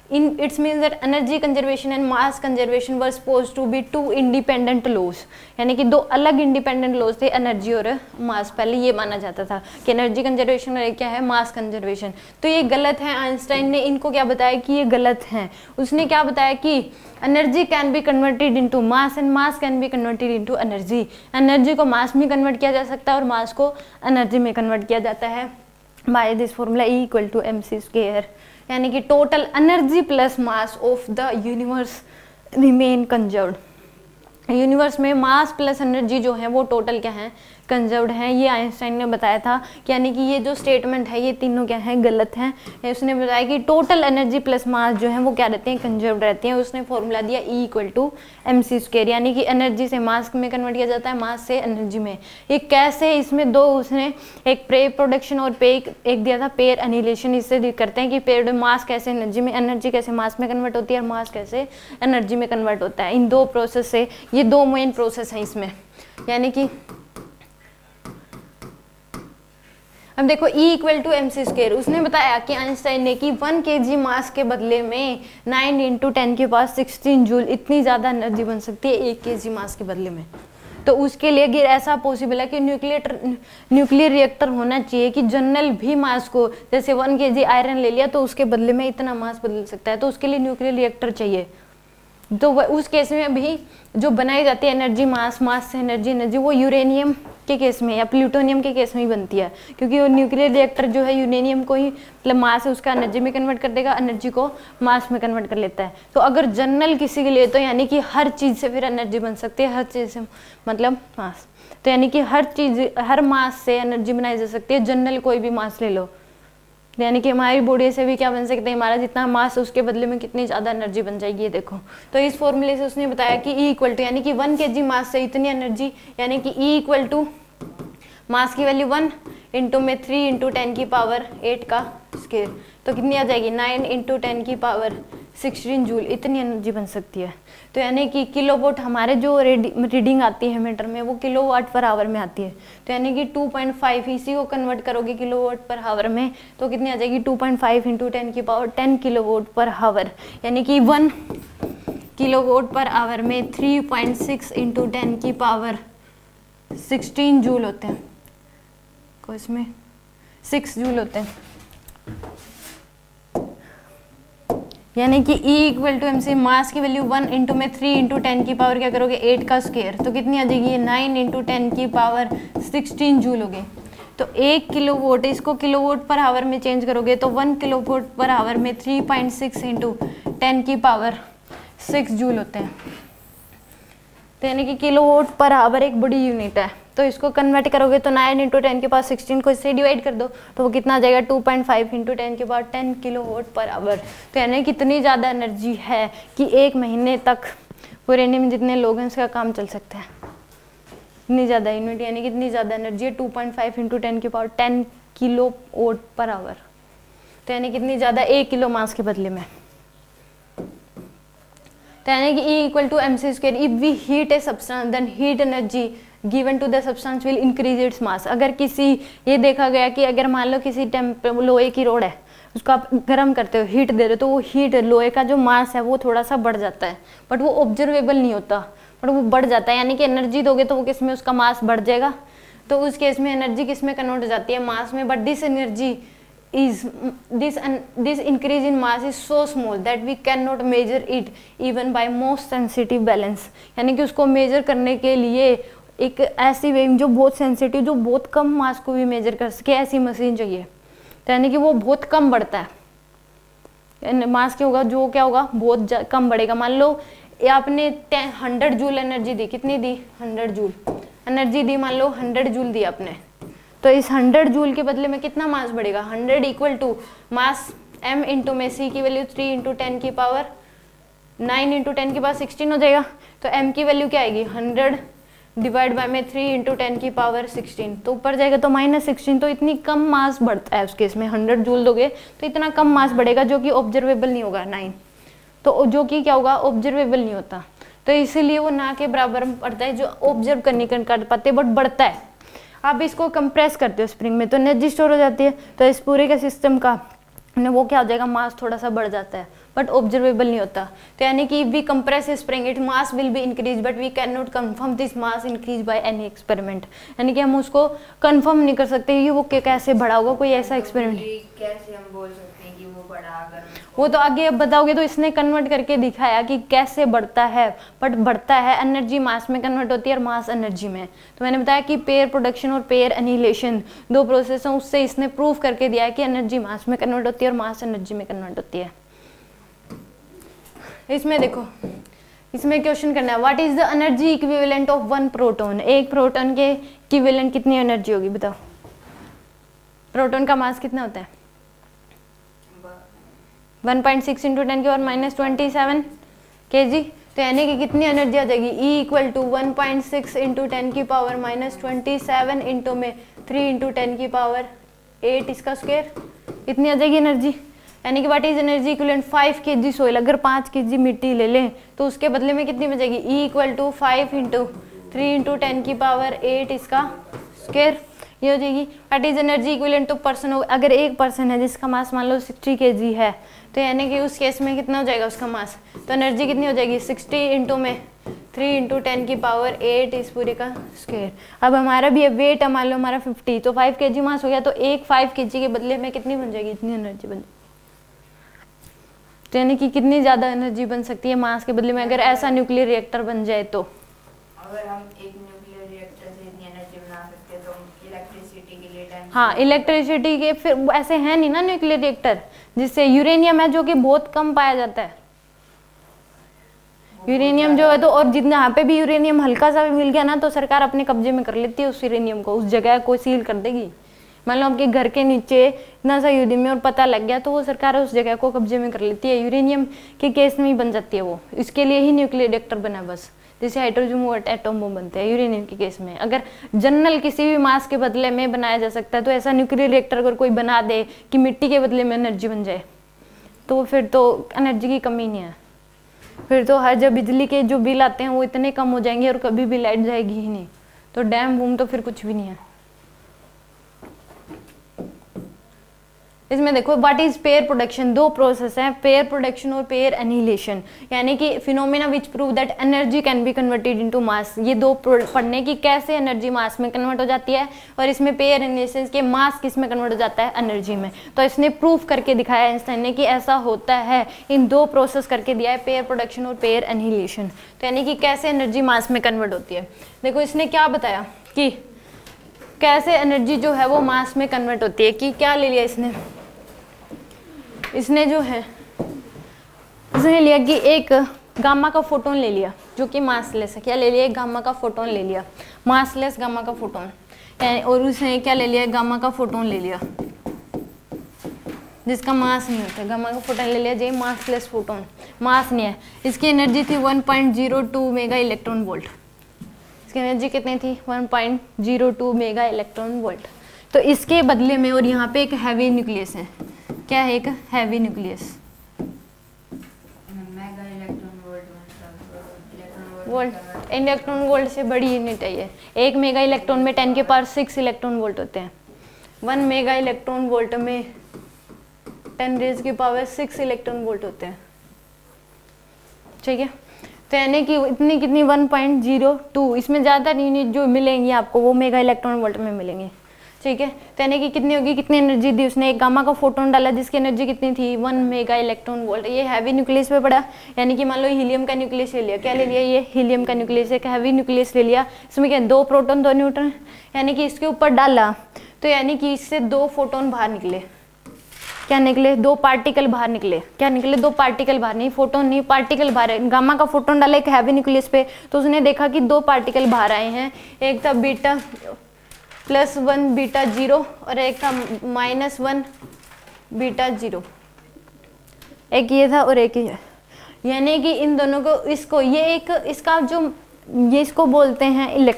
In its means that energy conservation and mass conservation were supposed to be 2 independent laws, यानी कि 2 अलग इंडिपेंडेंट लॉज थे, एनर्जी और मास। पहले ये माना जाता था कि एनर्जी कंजर्वेशन और क्या है, मास कंजर्वेशन, तो ये गलत है। आइंस्टाइन ने इनको क्या बताया कि ये गलत है, उसने क्या बताया कि energy can be converted into mass and mass can be converted into energy, energy को मास में कन्वर्ट किया जा सकता है और मास को एनर्जी में कन्वर्ट किया जाता है बाय दिस फॉर्मूला E=mc², यानी कि total energy plus mass of the universe remain conserved. Universe में मास प्लस एनर्जी जो है वो टोटल क्या है, कंजर्व्ड है। ये आइंस्टाइन ने बताया था कि यानी कि ये जो स्टेटमेंट है ये तीनों क्या है, गलत हैं। उसने बताया कि टोटल एनर्जी प्लस मास जो है वो क्या रहते हैं, कंजर्व्ड रहते हैं। उसने फॉर्मूला दिया E=mc², यानी कि एनर्जी से मास में कन्वर्ट किया जाता है, मास से एनर्जी में। ये कैसे, इसमें 2 उसने एक प्रे प्रोडक्शन और एक दिया था पेयर एनिहिलेशन। इससे करते हैं कि पेयर मास कैसे एनर्जी में, एनर्जी कैसे मास में कन्वर्ट होती है और मास कैसे एनर्जी में कन्वर्ट होता है। इन 2 प्रोसेस से, ये 2 मेन प्रोसेस हैं इसमें, यानी कि अब देखो E=mc²। उसने बताया कि आइंस्टाइन ने कि 1 kg मास के बदले में 9 × 10⁻16 जूल इतनी ज़्यादा एनर्जी बन सकती है 1 kg मास के बदले में। तो उसके लिए अगर ऐसा पॉसिबल है कि न्यूक्लियर रिएक्टर होना चाहिए कि जनरल भी मास को, जैसे 1 kg आयरन ले लिया तो उसके बदले में इतना मास बदल सकता है, तो उसके लिए न्यूक्लियर रिएक्टर चाहिए। तो उस केस में भी जो बनाई जाती है एनर्जी मास, मास से एनर्जी, वो यूरेनियम के केस में या प्लूटोनियम के केस में ही बनती है, क्योंकि वो न्यूक्लियर रिएक्टर जो है यूरेनियम को ही मतलब मास है उसका एनर्जी में कन्वर्ट कर देगा, एनर्जी को मास में कन्वर्ट कर लेता है। तो अगर जनरल किसी के लिए, तो यानी कि हर चीज़ से फिर एनर्जी बन सकती है, हर चीज़ से मतलब मास, तो यानी कि हर चीज़, हर मास से एनर्जी बनाई जा सकती है। जनरल कोई भी मास ले लो, यानी कि हमारी बॉडी से भी क्या बन सकते हैं, हमारा जितना मास उसके बदले में कितनी ज़्यादा एनर्जी बन जाएगी, ये देखो। तो इस फॉर्मूले से उसने बताया कि E यानी कि 1 kg मास से इतनी एनर्जी, यानी कि E मास की वैल्यू 1 इंटू में 3 × 10⁸ का स्केयर, तो कितनी आ जाएगी 9 × 10⁻16 जूल, इतनी एनर्जी बन सकती है। तो यानी कि किलोवाट हमारे जो रीडिंग आती है मीटर में वो kWh में आती है, तो यानी कि 2.5, इसी को कन्वर्ट करोगे kWh में तो कितनी आ जाएगी 2.5 × 10⁻10 kWh, यानी कि 1 kWh में 3.6 × 10⁻16 जूल होते हैं, को इसमें 6 जूल होते हैं। यानी कि E इक्वल टू MC, मास की वैल्यू 1 इंटू में 3 इंटू 10 की पावर क्या करोगे 8 का स्क्वायर, तो कितनी आ जाएगी 9 इंटू 10 की पावर 16 जूल होगी। तो 1 किलो वोट, इसको किलो वोट पर आवर में चेंज करोगे तो 1 किलो वोट पर आवर में 3.6 इंटू 10 की पावर 6 जूल होते हैं। तो यानी कि किलो वोट पर आवर एक बड़ी यूनिट है। तो इसको कन्वर्ट करोगे तो 9 इंटू 10 के पावर 16 को इससे डिवाइड कर दो तो वो कितना आ जाएगा 2.5 इंटू 10 के power 10 kilo vote per hour. तो यानी कितनी ज़्यादा एनर्जी है कि एक महीने तक पूरे इंडिया में जितने लोग हैं उसका काम चल सकता है। इतनी ज़्यादा यूनिट यानी कितनी ज़्यादा एनर्जी है 2.5 इंटू 10 के power 10 kilo vote per hour. तो यानी कितनी ज़्यादा 1 किलो मास के बदले में। तो यानी कि E equal to MC square, if we heat a substance then heat energy given to the substance will increase its mass. अगर किसी, ये देखा गया कि अगर मान लो किसी लोहे की रोड है उसको आप गर्म करते हो, हीट दे रहे हो, तो वो हीट लोहे का जो मास है वो थोड़ा सा बढ़ जाता है, बट वो ऑब्जर्वेबल नहीं होता, बट वो बढ़ जाता है। यानी कि एनर्जी दोगे तो वो किस में उसका मास बढ़ जाएगा, तो उस केस में एनर्जी किस में कन्वर्ट हो जाती है मास में। But this energy is this increase in mass is so small that we cannot measure it even by most sensitive balance। यानी कि उसको मेजर करने के लिए एक ऐसी वेव जो बहुत सेंसिटिव, जो बहुत कम मास को भी मेजर कर सके, ऐसी मशीन चाहिए। तो यानी कि वो बहुत कम बढ़ता है मास क्या होगा, जो क्या होगा बहुत कम बढ़ेगा। मान लो ये आपने 100 जूल एनर्जी दी, कितनी दी 100 जूल एनर्जी दी, मान लो 100 जूल दी आपने, तो इस 100 जूल के बदले में कितना मास बढ़ेगा 100 equal to mass m into में C की वैल्यू 3 इंटू 10 की पावर 9 इंटू 10 की पावर 16 हो जाएगा। तो m की वैल्यू क्या आएगी 100 डिवाइड बाय में 3 इंटू 10 की पावर 16, तो ऊपर जाएगा तो -16। तो इतनी कम मास बढ़ता है उस केस में, 100 जूल दोगे तो इतना कम मास बढ़ेगा जो कि ऑब्जर्वेबल नहीं होगा 9, तो जो कि क्या होगा ऑब्जर्वेबल नहीं होता, तो इसीलिए वो ना के बराबर पड़ता है, जो ऑब्जर्व करने कर पाते बट बढ़ता है। आप इसको कंप्रेस करते हो स्प्रिंग में तो एनर्जी स्टोर हो जाती है, तो इस पूरे के सिस्टम का वो क्या हो जाएगा मास थोड़ा सा बढ़ जाता है बट ऑब्जर्वेबल नहीं होता। तो यानी कि we compress spring it mass will be increase but we can not confirm this mass increase by any experiment. यानी कि हम उसको कंफर्म नहीं कर सकते कि वो कैसे बढ़ा होगा, कोई ऐसा एक्सपेरिमेंट कैसे हम बोल सकते हैं कि वो बढ़ा, अगर वो तो आगे अब बताओगे। तो इसने कन्वर्ट करके दिखाया कि कैसे बढ़ता है, बट बढ़ता है एनर्जी मास में कन्वर्ट होती है और मास एनर्जी में। तो मैंने बताया कि पेयर प्रोडक्शन और पेयर एनिहिलेशन दो प्रोसेस हैं, उससे इसने प्रूव करके दिया है कि एनर्जी मास में कन्वर्ट होती है और मास एनर्जी में कन्वर्ट होती है। इसमें देखो, इसमें क्वेश्चन करना है what is the energy equivalent of 1 proton. एक प्रोटॉन के इक्विवेलेंट कितनी एनर्जी होगी बताओ। प्रोटॉन का मास कितना होता है 1.6 इंटू 10 की पावर -27 kg। तो यानी कि कितनी एनर्जी आ जाएगी E इक्वल टू 1.6 इंटू 10 की पावर -27 इंटू में 3 इंटू 10 की पावर 8 इसका स्क्वायर, इतनी आ जाएगी एनर्जी। यानी कि what is energy equivalent 5 kg soil. अगर 5 kg मिट्टी ले लें तो उसके बदले में कितनी बचेगी E equal to 5 into 3 into 10 की पावर 8 इसका स्क्वायर, ये हो जाएगी। What is energy equivalent to person. अगर एक पर्सन है जिसका मास मान लो 60 kg है, तो यानी कि उस केस में कितना हो जाएगा उसका मास, तो एनर्जी कितनी हो जाएगी 60 इंटू में 3 इंटू 10 की पावर 8 इस पूरे का स्क्वायर। अब हमारा भी वेट है मान लो हमारा 50, तो 5 kg मास हो गया, तो एक 5 kg के बदले में कितनी बन जाएगी, इतनी एनर्जी बन जाएगी। तो यानी कि कितनी ज़्यादा एनर्जी बन सकती है मास के बदले में अगर ऐसा न्यूक्लियर रिएक्टर बन जाए। तो अगर हम एक न्यूक्लियर रिएक्टर से इतनी एनर्जी बना सकते हैं तो इलेक्ट्रिसिटी के लिए टाइम, हाँ इलेक्ट्रिसिटी के फिर ऐसे है नहीं ना न्यूक्लियर रिएक्टर, जिससे यूरेनियम है जो कि बहुत कम पाया जाता है। यूरेनियम जो है तो, और जितना यहाँ पे भी यूरेनियम हल्का सा भी मिल गया ना तो सरकार अपने कब्जे में कर लेती है उस यूरेनियम को, उस जगह को सील कर देगी। मान लो आपके घर के नीचे इतना सा यूरेनियम और पता लग गया तो वो सरकार उस जगह को कब्जे में कर लेती है। यूरेनियम के केस में ही बन जाती है वो, इसके लिए ही न्यूक्लियर रिएक्टर बना बस, जैसे हाइड्रोजन एटम बम बनते हैं यूरेनियम के केस में। अगर जनरल किसी भी मास के बदले में बनाया जा सकता है, तो ऐसा न्यूक्लियर रिएक्टर अगर कोई बना दे कि मिट्टी के बदले में एनर्जी बन जाए, तो फिर तो एनर्जी की कमी नहीं है। फिर तो हर जब बिजली के जो बिल आते हैं वो इतने कम हो जाएंगे और कभी भी लाइट जाएगी ही नहीं, तो डैम बूम तो फिर कुछ भी नहीं है। इसमें देखो व्हाट इज पेयर प्रोडक्शन, दो प्रोसेस है, पेयर प्रोडक्शन और पेयर एनिहिलेशन, यानी कि phenomena which prove that energy can be converted into mass. ये दो पढ़ने की कैसे एनर्जी मास में कन्वर्ट हो जाती है, और इसमें पेयर एनिहिलेशन के मास किस में कन्वर्ट हो जाता है, एनर्जी में। तो इसने प्रूव करके दिखाया आइंस्टाइन ने कि ऐसा होता है, इन दो प्रोसेस करके दिया है, पेयर प्रोडक्शन और पेयर एनिहिलेशन। तो यानी कि कैसे एनर्जी मास में कन्वर्ट होती है। देखो इसने क्या बताया कि कैसे एनर्जी जो है वो मास में कन्वर्ट होती है, कि क्या ले लिया इसने जो है इसने लिया कि एक गामा का फोटोन ले लिया जो कि मासलेस है। क्या ले लिया, एक गामा का फोटोन ले लिया, मासलेस गामा का फोटोन, और उसने क्या ले लिया, गामा का फोटोन ले लिया जिसका मास नहीं होता। गामा का फोटोन ले लिया जो मासलेस फोटोन, मास नहीं है। इसकी एनर्जी थी 1.02 मेगा इलेक्ट्रॉन वोल्ट। इसकी एनर्जी कितनी थी, 1.02 मेगा इलेक्ट्रॉन वोल्ट। तो इसके बदले में, और यहाँ पे एक हैवी न्यूक्लियस है, क्या है, एक heavy nucleus, volt, electron volt से बड़ी यूनिट है ये। 1 मेगा इलेक्ट्रॉन में 10 के पावर 6 इलेक्ट्रॉन वोल्ट होते हैं। 1 मेगा इलेक्ट्रॉन वोल्ट में 10 रेज की पावर 6 इलेक्ट्रॉन वोल्ट होते हैं, ठीक है। तो यानी कि इतनी कितनी 1.02, इसमें ज़्यादा यूनिट जो मिलेंगी आपको वो मेगा इलेक्ट्रॉन वोल्ट में मिलेंगे, ठीक है। तो यानी कि कितनी होगी, कितनी एनर्जी दी उसने, एक गामा का फोटोन डाला जिसकी एनर्जी कितनी थी, 1 मेगा इलेक्ट्रॉन वोल्ट। ये हैवी न्यूक्लियस पे पड़ा, यानी कि मान लो हीलियम का न्यूक्लियस ले लिया, क्या ले लिया, ये हीलियम का न्यूक्लियस, एक हैवी न्यूक्लियस ले लिया। इसमें क्या 2 प्रोटॉन 2 न्यूट्रॉन, यानी कि इसके ऊपर डाला तो यानी कि इससे 2 फोटोन बाहर निकले। क्या निकले, 2 पार्टिकल बाहर निकले। क्या निकले, 2 पार्टिकल बाहर, नहीं फोटोन नहीं, पार्टिकल बाहर है। गामा का फोटोन डाला एक हैवी न्यूक्लियस पे, तो उसने देखा कि 2 पार्टिकल बाहर आए हैं, एक था बीटा +1 बीटा 0 और एक था -1 बीटा 0, एक ये था और एक ये। यानी कि इन दोनों को, इसको ये एक, इसका जो ये इसको बोलते हैं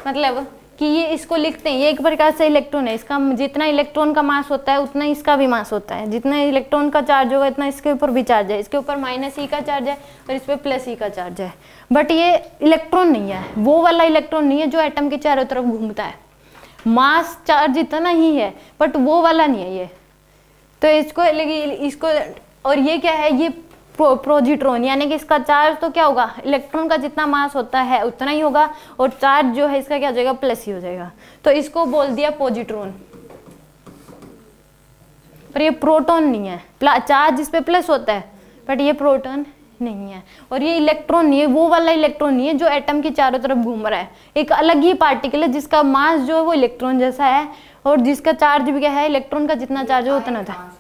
मतलब कि ये इसको लिखते हैं, ये एक प्रकार से इलेक्ट्रॉन है। इसका जितना इलेक्ट्रॉन का मास होता है उतना इसका भी मास होता है, जितना इलेक्ट्रॉन का चार्ज होगा इतना इसके ऊपर भी चार्ज है। इसके ऊपर -e का चार्ज है और इस पर +e का चार्ज है। बट ये इलेक्ट्रॉन नहीं है, वो वाला इलेक्ट्रॉन नहीं है जो एटम के चारों तरफ घूमता है। मास चार्ज इतना ही है बट वो वाला नहीं है ये। तो इसको और ये क्या है, ये प्रोजिट्रॉन, यानी कि इसका चार्ज तो क्या होगा, इलेक्ट्रॉन का जितना मास होता है उतना ही होगा, और चार्ज जो है इसका क्या हो जाएगा, प्लस ही हो जाएगा। तो इसको बोल दिया पॉजिट्रॉन। पर ये प्रोटॉन नहीं है, चार्ज इस पे प्लस होता है बट ये प्रोटॉन नहीं है। और ये इलेक्ट्रॉन नहीं है, वो वाला इलेक्ट्रॉन नहीं है जो एटम की चारों तरफ घूम रहा है। एक अलग ही पार्टिकल है जिसका मास जो है वो इलेक्ट्रॉन जैसा है और जिसका चार्ज भी क्या है, इलेक्ट्रॉन का जितना चार्ज है उतना था।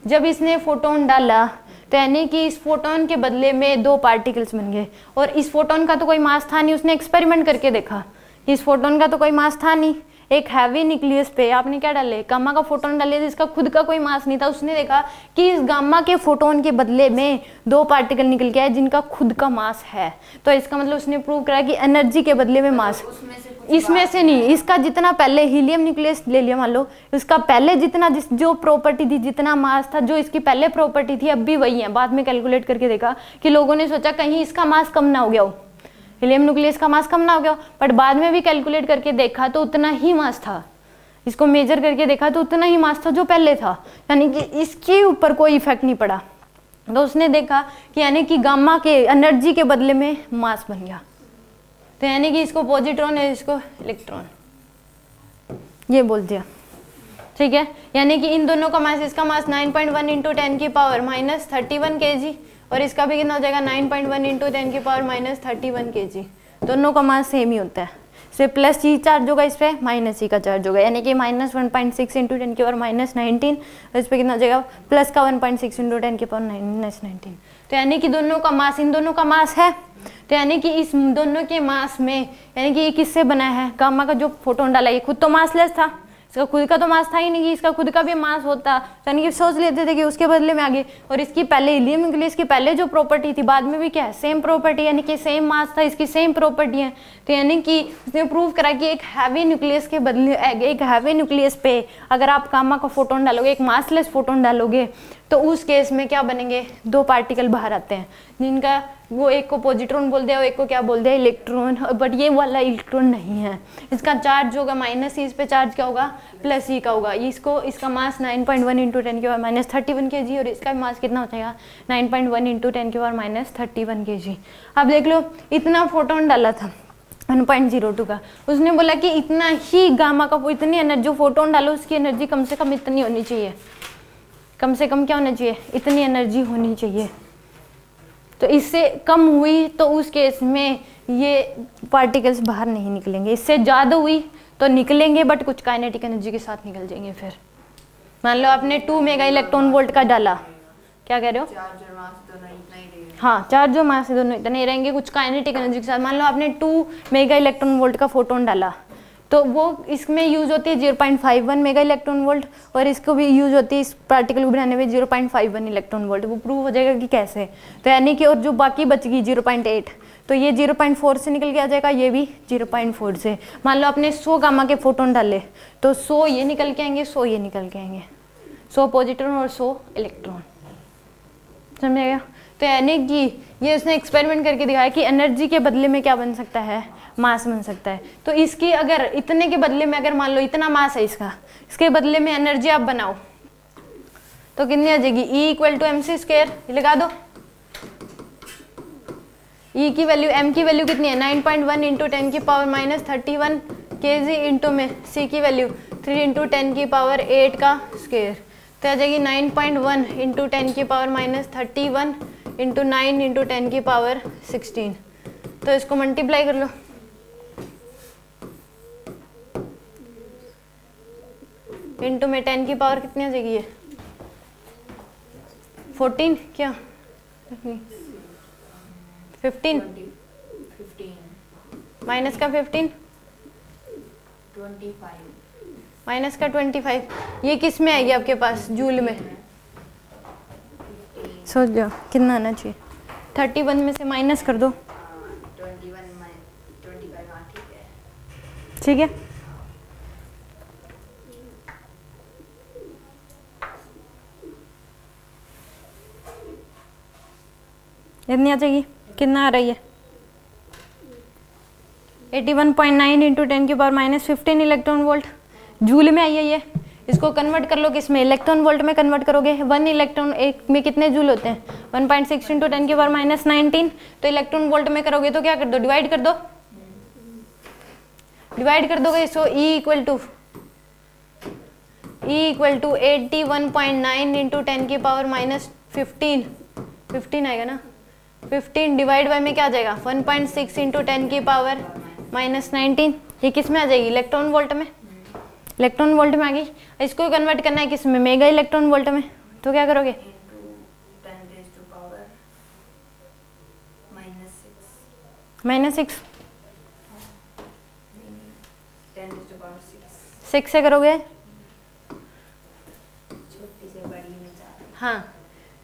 जब इसने फोटोन डाला तो यानी कि इस फोटोन के बदले में 2 पार्टिकल्स बन गए, और इस फोटोन का तो कोई मास था नहीं। उसने एक्सपेरिमेंट करके देखा, इस फोटोन का तो कोई मास था नहीं। एक हैवी न्यूक्लियस पे आपने क्या डाले, गामा का फोटोन डाले जिसका खुद का कोई मास नहीं था। उसने देखा कि इस गामा के फोटोन के बदले में 2 पार्टिकल निकल के आए जिनका खुद का मास है। तो इसका मतलब उसने प्रूव करा कि एनर्जी के बदले में मास, इसमें से नहीं, इसका जितना पहले हीलियम न्यूक्लियस ले लिया मान लो, इसका पहले जितना जो प्रॉपर्टी थी, जितना मास था, जो इसकी पहले प्रॉपर्टी थी अब भी वही है। बाद में कैलकुलेट करके देखा कि लोगों ने सोचा कहीं इसका मास कम ना हो गया हो, हीलियम न्यूक्लियस का मास कम ना हो गया, बट बाद में भी कैलकुलेट करके देखा तो उतना ही मास था। इसको मेजर करके देखा तो उतना ही मास था जो पहले था, यानी कि इसके ऊपर कोई इफेक्ट नहीं पड़ा। तो उसने देखा कि यानी कि गामा के एनर्जी के बदले में मास बन गया। तो यानी कि इसको पॉजिट्रॉन है, इसको इलेक्ट्रॉन, ये बोल दिया, ठीक है। यानी कि इन दोनों का मास, इसका मास 9.1 × 10 की पावर -31 kg और इसका भी कितना हो जाएगा 9.1 × 10 की पावर -31 kg। दोनों का मास सेम ही होता है, सिर्फ +e चार्ज होगा, इस पर -e का चार्ज होगा, यानी कि -1.6 × 10 की पावर -19 और इस पर कितना हो जाएगा प्लस का 1.6 × 10 की पावर -19। तो यानी कि दोनों का मास, इन दोनों का मास है। तो यानी कि इस दोनों के मास में, यानी कि ये किससे बना है, गामा का जो फोटोन डाला ये खुद तो मासलेस था, इसका खुद का तो मास था ही नहीं कि इसका खुद का भी मास होता, तो यानी कि सोच लेते थे कि उसके बदले में आगे। और इसकी पहले हीलियम न्यूक्लियस की पहले जो प्रॉपर्टी थी बाद में भी क्या है, सेम प्रॉपर्टी, यानी कि सेम मास था, इसकी सेम प्रॉपर्टी है। तो यानी कि उसने प्रूव करा कि एक हैवी न्यूक्लियस के बदले, एक हैवी न्यूक्लियस पे अगर आप गामा का फोटोन डालोगे, एक मासलेस फोटोन डालोगे, तो उस केस में क्या बनेंगे, 2 पार्टिकल बाहर आते हैं जिनका वो एक को पॉजिट्रॉन बोल दिया, एक को क्या बोल दिया, इलेक्ट्रॉन। बट ये वाला इलेक्ट्रॉन नहीं है, इसका चार्ज होगा माइनस ई, इस पे चार्ज क्या होगा प्लस ई का होगा। इसको इसका मास 9.1 इंटू 10 की पावर माइनस 31 kg और इसका मास कितना हो जाएगा 9.1 इंटू 10 की पावर माइनस 31 kg। अब देख लो इतना फोटोन डाला था 1.02 का, उसने बोला कि इतना ही गामा का इतनी एनर्जी जो फोटोन डालो उसकी एनर्जी कम से कम इतनी होनी चाहिए, कम से कम क्या होना चाहिए, इतनी एनर्जी होनी चाहिए। तो इससे कम हुई तो उस केस में ये पार्टिकल्स बाहर नहीं निकलेंगे, इससे ज़्यादा हुई तो निकलेंगे बट कुछ काइनेटिक एनर्जी के साथ निकल जाएंगे। फिर मान लो आपने 2 मेगा इलेक्ट्रॉन वोल्ट का डाला, क्या कह रहे हो, चार्ज और मास दोनों इतना ही रहेगा। हाँ चार्ज और मास दोनों इतने ही रहेंगे, कुछ काइनेटिक एनर्जी के साथ। मान लो आपने 2 मेगा इलेक्ट्रॉन वोल्ट का फोटोन डाला तो वो इसमें यूज होती है 0.51 मेगा इलेक्ट्रॉन वोल्ट और इसको भी यूज होती है इस पार्टिकल को बनाने में 0.51 इलेक्ट्रॉन वोल्ट। वो प्रूव हो जाएगा कि कैसे, तो यानी कि और जो बाकी बच गई 0.8 तो ये 0.4 से निकल के आ जाएगा, ये भी 0.4 से। मान लो आपने 100 गामा के फोटोन डाले तो 100 ये निकल के आएंगे, 100 ये निकल के आएंगे, 100 पॉजिट्रॉन और 100 इलेक्ट्रॉन, समझेगा। तो यानी कि ये उसने एक्सपेरिमेंट करके दिखाया कि एनर्जी के बदले में क्या बन सकता है, मास बन सकता है। तो इसकी अगर इतने के बदले में अगर मान लो इतना मास है इसका, इसके बदले में एनर्जी आप बनाओ तो कितनी आ जाएगी, E इक्वल टू mc², लगा दो। E की वैल्यू, m की वैल्यू कितनी है 9.1 इंटू 10 की पावर माइनस 31 kg इंटू में C की वैल्यू 3 इंटू 10 की पावर 8 का स्क्वायर, तो आ जाएगी 9.1 इंटू 10 की पावर माइनस 31 इंटू 9 इंटू 10 की पावर 16। तो इसको मल्टीप्लाई कर लो, इंटू में 10 की पावर कितनी आ जाएगी, ये 14 क्या 15 माइनस का 15 25 माइनस का 25, ये किस में आएगी आपके पास, जूल में। सोच जाओ कितना आना चाहिए, 31 में से माइनस कर दो, 21 25, हाँ ठीक है। ठीक है। इतनी आ जाएगी, कितना आ रही है 81.9 इंटू 10 की power minus 15 electron volt, joule में आई है ये। इसको कन्वर्ट कर लो किसमें, इलेक्ट्रॉन वोल्ट में कन्वर्ट करोगे। 1 इलेक्ट्रॉन एक में कितने जूल होते हैं, 1.6 इंटू 10 की पावर माइनस 19, तो इलेक्ट्रॉन वोल्ट में करोगे तो क्या कर दो, डिवाइड कर दो, डिवाइड कर दोगे। सो E इक्वल टू 81.9 इंटू 10 की पावर माइनस 15 आएगा ना, 15 डिवाइड बाय में क्या आ जाएगा 1.6 इंटू 10 की पावर माइनस 19, ये किस में आ जाएगी, इलेक्ट्रॉन वोल्ट में, इलेक्ट्रॉन वोल्ट में आ गई। इसको कन्वर्ट करना है किस में, मेगा इलेक्ट्रॉन वोल्ट में, तो क्या करोगे -6 6 से करोगे, हाँ।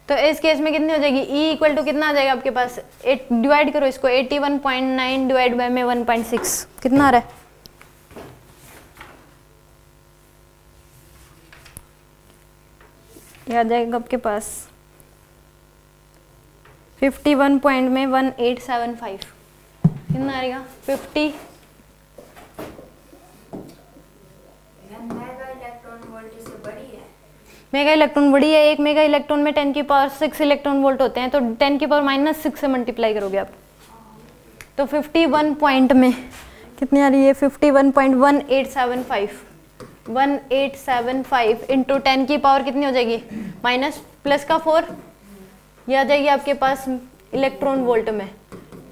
तो इस केस में कितनी हो जाएगी, E इक्वल टू कितना आ जाएगा आपके पास, 8 डिवाइड करो इसको, 81.9 डिवाइड बाय में 1.6 कितना आ रहा है, ये आ जाएगा आपके पास 51 पॉइंट में 1875 कितना आएगा 50 मेगा इलेक्ट्रॉन वोल्ट से बड़ी है। मेगा इलेक्ट्रॉन बड़ी है, एक मेगा इलेक्ट्रॉन में 10 की पावर 6 इलेक्ट्रॉन वोल्ट होते हैं, तो 10 की पावर माइनस 6 से मल्टीप्लाई करोगे आप, तो 51 पॉइंट में कितनी आ रही है 51.1875 इंटू 10 की पावर कितनी हो जाएगी, माइनस प्लस का 4, ये आ जाएगी आपके पास इलेक्ट्रॉन वोल्ट में।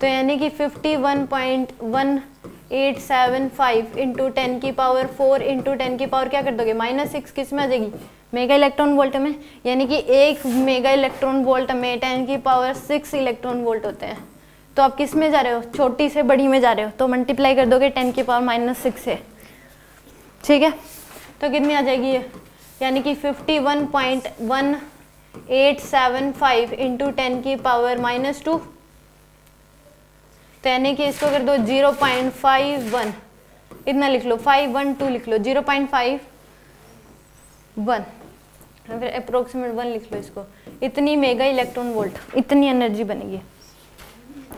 तो यानी कि 51.1875 इंटू 10 की पावर 4 इंटू 10 की पावर क्या कर दोगे -6, किस में आ जाएगी, मेगा इलेक्ट्रॉन वोल्ट में। यानी कि एक मेगा इलेक्ट्रॉन वोल्ट में 10 की पावर 6 इलेक्ट्रॉन वोल्ट होते हैं। तो आप किस में जा रहे हो, छोटी से बड़ी में जा रहे हो, तो मल्टीप्लाई कर दोगे 10 की पावर -6 से, ठीक है। तो कितनी आ जाएगी ये, यानी कि 51.1875 इंटू 10 की पावर -2, तो यानी कि इसको कर दो 0.51, इतना लिख लो, 512 लिख लो, 0.51 फिर अप्रोक्सीमेट 1 लिख लो इसको, इतनी मेगा इलेक्ट्रॉन वोल्ट, इतनी एनर्जी बनेगी।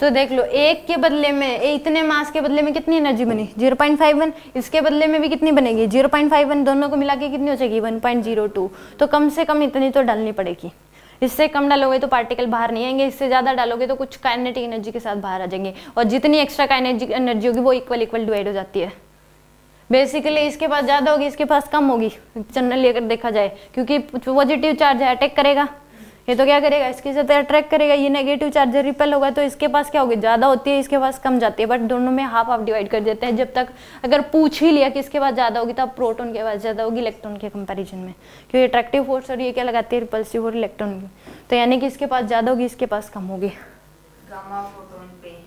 तो देख लो, एक के बदले में इतने मास के बदले में कितनी एनर्जी बनी 0.51, इसके बदले में भी कितनी बनेगी 0.51, दोनों को मिला के कितनी हो जाएगी 1.02। तो कम से कम इतनी तो डालनी पड़ेगी। इससे कम डालोगे तो पार्टिकल बाहर नहीं आएंगे, इससे ज़्यादा डालोगे तो कुछ काइनेटिक एनर्जी के साथ बाहर आ जाएंगे, और जितनी एक्स्ट्रा काइनेटिक एनर्जी होगी वो इक्वल डिवाइड हो जाती है। बेसिकली इसके पास ज़्यादा होगी, इसके पास कम होगी जनरली अगर देखा जाए, क्योंकि पॉजिटिव चार्ज है अटैक करेगा, ये तो क्या करेगा इसके साथ अट्रैक्ट करेगा, ये नेगेटिव चार्ज रिपेल होगा, तो इसके पास क्या होगी ज़्यादा होती है, इसके पास कम जाती है। बट दोनों में हाफ हाफ डिवाइड कर देते हैं। जब तक अगर पूछ ही लिया कि इसके पास ज़्यादा होगी, तब प्रोटॉन के पास ज़्यादा होगी इलेक्ट्रॉन के कंपैरिजन में, क्योंकि अट्रैक्टिव फोर्स और ये क्या लगाती है रिपल्सिव और इलेक्ट्रॉन की, तो यानी कि इसके पास ज़्यादा होगी, इसके पास कम होगी। गामा फोटोन पे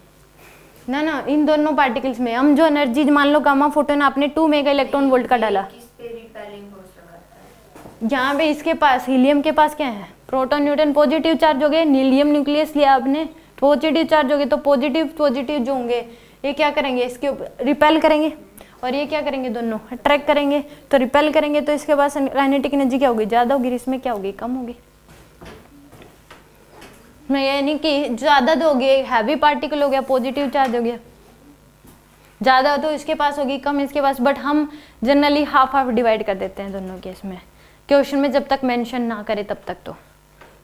ना इन दोनों पार्टिकल्स में हम जो एनर्जी मान लो गामा फोटोन आपने 2 मेगा इलेक्ट्रॉन वोल्ट का डाला, किस पे रिपेलिंग फोर्स लगाता है? यहाँ पे इसके पास हीलियम के पास क्या है प्रोटॉन न्यूट्रॉन पॉजिटिव चार्ज हो गए, हीलियम न्यूक्लियस लिया आपने पॉजिटिव चार्ज हो गए, तो पॉजिटिव जो होंगे ये क्या करेंगे इसके ऊपर रिपेल करेंगे, और ये क्या करेंगे दोनों अट्रैक्ट करेंगे, तो रिपेल करेंगे तो इसके पास काइनेटिक एनर्जी क्या होगी ज़्यादा होगी, इसमें क्या होगी कम होगी। यानी कि ज़्यादा तो होगी हैवी पार्टिकल हो गया, पॉजिटिव चार्ज हो गया, ज़्यादा तो इसके पास होगी कम इसके पास, बट हम जनरली हाफ हाफ डिवाइड कर देते हैं दोनों केस में, क्वेश्चन में जब तक मेंशन ना करे तब तक तो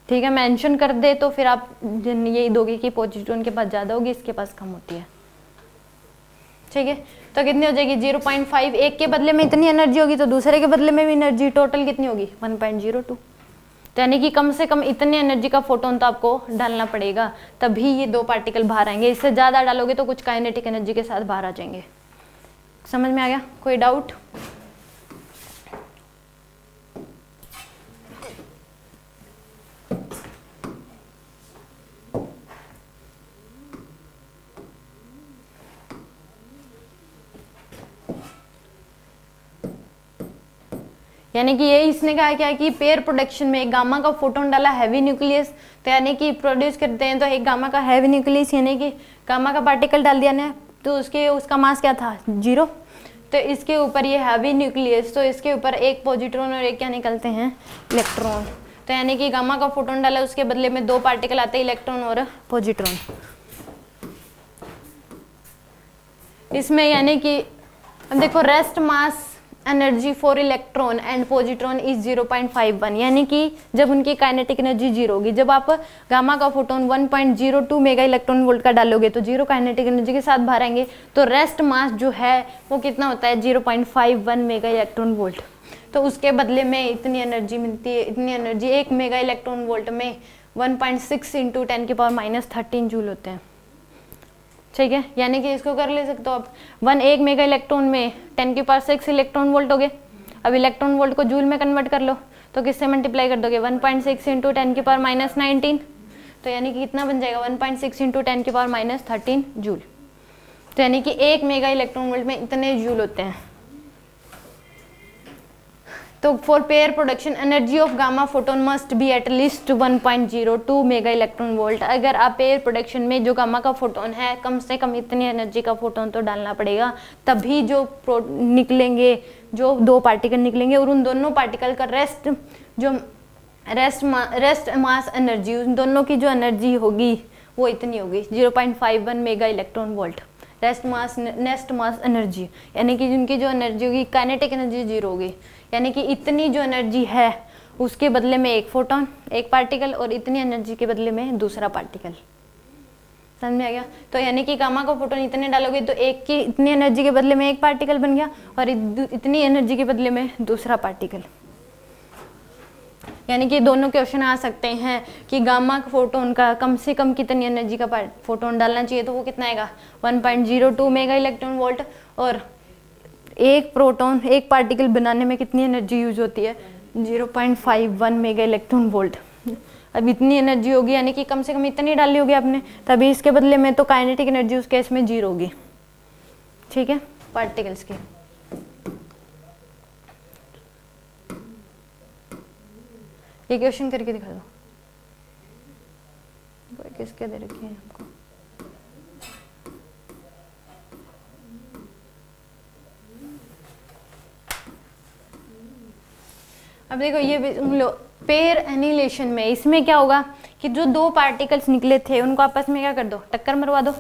ठीक है, मेंशन कर दे तो फिर आप यही दोगे कि पॉजिटिव उनके पास ज़्यादा होगी, इसके पास कम होती है। ठीक है, तो कितनी हो जाएगी 0.5, एक के बदले में इतनी एनर्जी होगी तो दूसरे के बदले में भी एनर्जी टोटल कितनी होगी 1.02, तो यानी कि कम से कम इतनी एनर्जी का फोटोन तो आपको डालना पड़ेगा, तभी ये दो पार्टिकल बाहर आएंगे। इससे ज़्यादा डालोगे तो कुछ काइनेटिक एनर्जी के साथ बाहर आ जाएंगे। समझ में आ गया? कोई डाउट? यानी कि ये इसने कहा क्या कि पेयर प्रोडक्शन में एक गामा का फोटोन डाला हैवी न्यूक्लियस, तो यानी कि प्रोड्यूस करते हैं तो एक गामा का हैवी न्यूक्लियस यानी कि गामा का पार्टिकल डाल दिया ना, तो उसका मास क्या था 0, तो इसके ऊपर ये हैवी न्यूक्लियस, तो इसके ऊपर एक पॉजिट्रॉन और एक क्या निकलते हैं इलेक्ट्रॉन, तो यानी कि गामा का फोटोन डाला उसके बदले में 2 पार्टिकल आते हैं इलेक्ट्रॉन और पॉजिट्रॉन। इसमें यानी कि अब देखो rest mass energy for electron and positron is 0.51, यानी कि जब उनकी काइनेटिक एनर्जी 0 होगी, जब आप गामा का फोटोन 1.02 मेगा इलेक्ट्रॉन वोल्ट का डालोगे तो 0 काइनेटिक एनर्जी के साथ बाहर आएंगे, तो रेस्ट मास जो है वो कितना होता है 0.51 मेगा इलेक्ट्रॉन वोल्ट, तो उसके बदले में इतनी एनर्जी मिलती है। इतनी एनर्जी 1 मेगा इलेक्ट्रॉन वोल्ट में 1.6 × 10⁻13 जूल होते हैं। ठीक है, यानी कि इसको कर ले सकते हो आप 1 मेगा इलेक्ट्रॉन में 10⁻6 इलेक्ट्रॉन वोल्ट हो गए। अब इलेक्ट्रॉन वोल्ट को जूल में कन्वर्ट कर लो तो किससे मल्टीप्लाई कर दोगे 1.6 × 10⁻19, तो यानी कि कितना बन जाएगा 1.6 × 10⁻13 जूल, तो यानी कि 1 मेगा इलेक्ट्रॉन वोल्ट में इतने जूल होते हैं। तो for pair production energy of gamma photon must be at least 1.02 mega electron volt. अगर आप पेयर प्रोडक्शन में जो गामा का फोटोन है कम से कम इतनी एनर्जी का फोटोन तो डालना पड़ेगा, तभी जो निकलेंगे जो 2 पार्टिकल निकलेंगे और उन दोनों पार्टिकल का रेस्ट मास एनर्जी, उन दोनों की जो एनर्जी होगी वो इतनी होगी 0.51 mega electron volt. Nest mass energy यानी कि जिनकी जो एनर्जी होगी काइनेटिक एनर्जी 0 होगी, यानी कि इतनी जो एनर्जी है उसके बदले में एक फोटोन एक पार्टिकल और इतनी एनर्जी के बदले में दूसरा पार्टिकल। समझ में आ गया? तो यानी कि गामा का फोटोन इतने डालोगे तो एक की इतनी एनर्जी के बदले में एक पार्टिकल बन गया और इतनी एनर्जी के बदले में दूसरा पार्टिकल। यानी कि दोनों क्वेश्चन आ सकते हैं कि गामा फोटोन का कम से कम कितनी एनर्जी का फोटोन डालना चाहिए, तो वो कितना आएगा 1.02 मेगा इलेक्ट्रॉन वोल्ट, और एक प्रोटॉन एक पार्टिकल बनाने में कितनी एनर्जी यूज होती है 0.51 मेगा इलेक्ट्रॉन वोल्ट। अब इतनी एनर्जी होगी यानी कि कम से कम इतनी डाली होगी आपने, तभी इसके बदले में तो काइनेटिक एनर्जी उस केस में 0 होगी। ठीक है, पार्टिकल्स की। ये क्वेश्चन करके दिखा दो, किसके दे रखे हैं आपको। अब देखो ये हम लोग पेयर एनिलेशन में इसमें क्या होगा कि जो दो पार्टिकल्स निकले थे उनको आपस में क्या कर दो, टक्कर मरवा दो,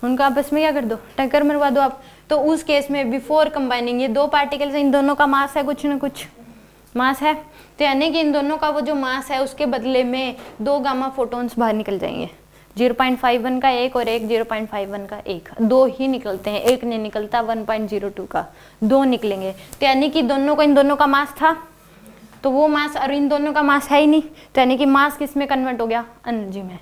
उनको आपस में क्या कर दो, टक्कर मरवा दो आप। तो उस केस में बिफोर कंबाइनिंग ये दो पार्टिकल्स, इन दोनों का मास है, कुछ ना कुछ मास है, तो यानी कि इन दोनों का वो जो मास है उसके बदले में दो गामा फोटोन्स बाहर निकल जाएंगे, 0.51 का एक और एक 0.51 का एक, दो ही निकलते हैं, एक नहीं निकलता 1.02 का, दो निकलेंगे। तो यानी कि दोनों को, इन दोनों का मास था तो वो मास, और इन दोनों का मास है ही नहीं, तो यानी कि मास किस में कन्वर्ट हो गया, एनर्जी में।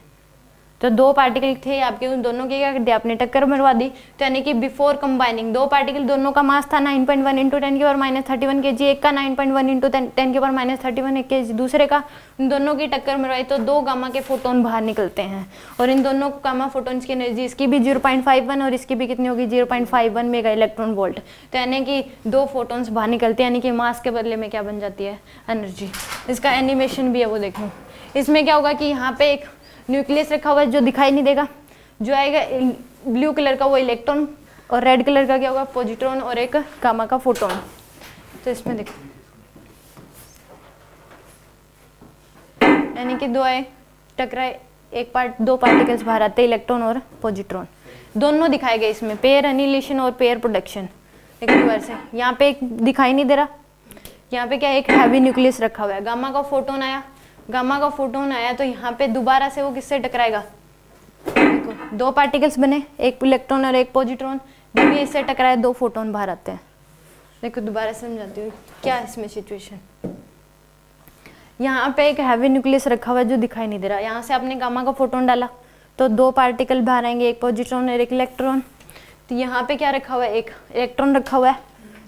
तो दो पार्टिकल थे आपके, उन दोनों की क्या कर दिया आपने, टक्कर मरवा दी। तो यानी कि बिफोर कंबाइनिंग दो पार्टिकल, दोनों का मास था 9.1 इंटू 10 की पावर -31 kg, एक का 9.1 इंटू 10 की पावर -31 एक kg दूसरे का, इन दोनों की टक्कर मरवाई तो दो गामा के फोटोन बाहर निकलते हैं। और इन दोनों गामा फोटोन्स की एनर्जी, इसकी भी 0.51 और इसकी भी कितनी होगी 0.51 मेगा इलेक्ट्रॉन वोल्ट। तो यानी कि दो फोटोन्स बाहर निकलते हैं, यानी कि मास के बदले में क्या बन जाती है, एनर्जी। इसका एनिमेशन भी है वो देखो। इसमें क्या होगा कि यहाँ पे एक न्यूक्लियस रखा हुआ है जो दिखाई नहीं देगा, जो आएगा ब्लू कलर का वो इलेक्ट्रॉन, और रेड कलर का क्या होगा, पॉजिट्रॉन, और एक गामा का फोटोन। तो इसमें देखो यानी कि दो आए टकराए, एक पार्ट, दो पार्टिकल्स बाहर आते हैं, इलेक्ट्रॉन और पॉजिट्रॉन, दोनों दिखाए गए इसमें, पेयर एनिलेशन और पेयर प्रोडक्शन। देखो दोबारा से यहाँ पे एक दिखाई नहीं दे रहा, यहाँ पे क्या एक हैवी न्यूक्लियस रखा हुआ है, गामा का फोटोन आया, गामा का फोटोन आया तो यहाँ पे दोबारा से वो किससे टकराएगा, देखो दो पार्टिकल्स बने, एक इलेक्ट्रॉन और एक पॉजिट्रॉन, जब ये इससे टकराए दो फोटोन बाहर आते हैं। देखो दोबारा समझाती हूँ क्या इसमें सिचुएशन। यहाँ पे एक हैवी न्यूक्लियस रखा हुआ है जो दिखाई नहीं दे रहा, यहाँ से आपने गामा का फोटोन डाला तो दो पार्टिकल बाहर आएंगे, एक पॉजिट्रॉन और एक इलेक्ट्रॉन। तो यहाँ पे क्या रखा हुआ है, एक इलेक्ट्रॉन रखा हुआ है,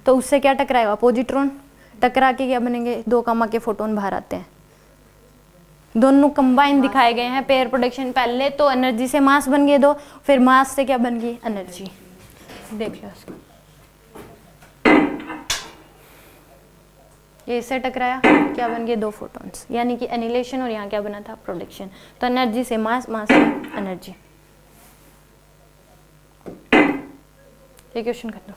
तो उससे क्या टकराएगा, पॉजिट्रॉन, टकरा के क्या बनेंगे, दो गामा के फोटोन बाहर आते हैं। दोनों कंबाइन दिखाए गए हैं, पेयर प्रोडक्शन। पहले तो एनर्जी से मास बन गए दो, फिर मास से क्या बन गई, एनर्जी। देख लो इसको, ये इससे टकराया, क्या बन गए, दो फोटॉन्स, यानी कि एनिलेशन, और यहाँ क्या बना था, प्रोडक्शन। तो एनर्जी से मास, मास से एनर्जी। ये क्वेश्चन कर दो।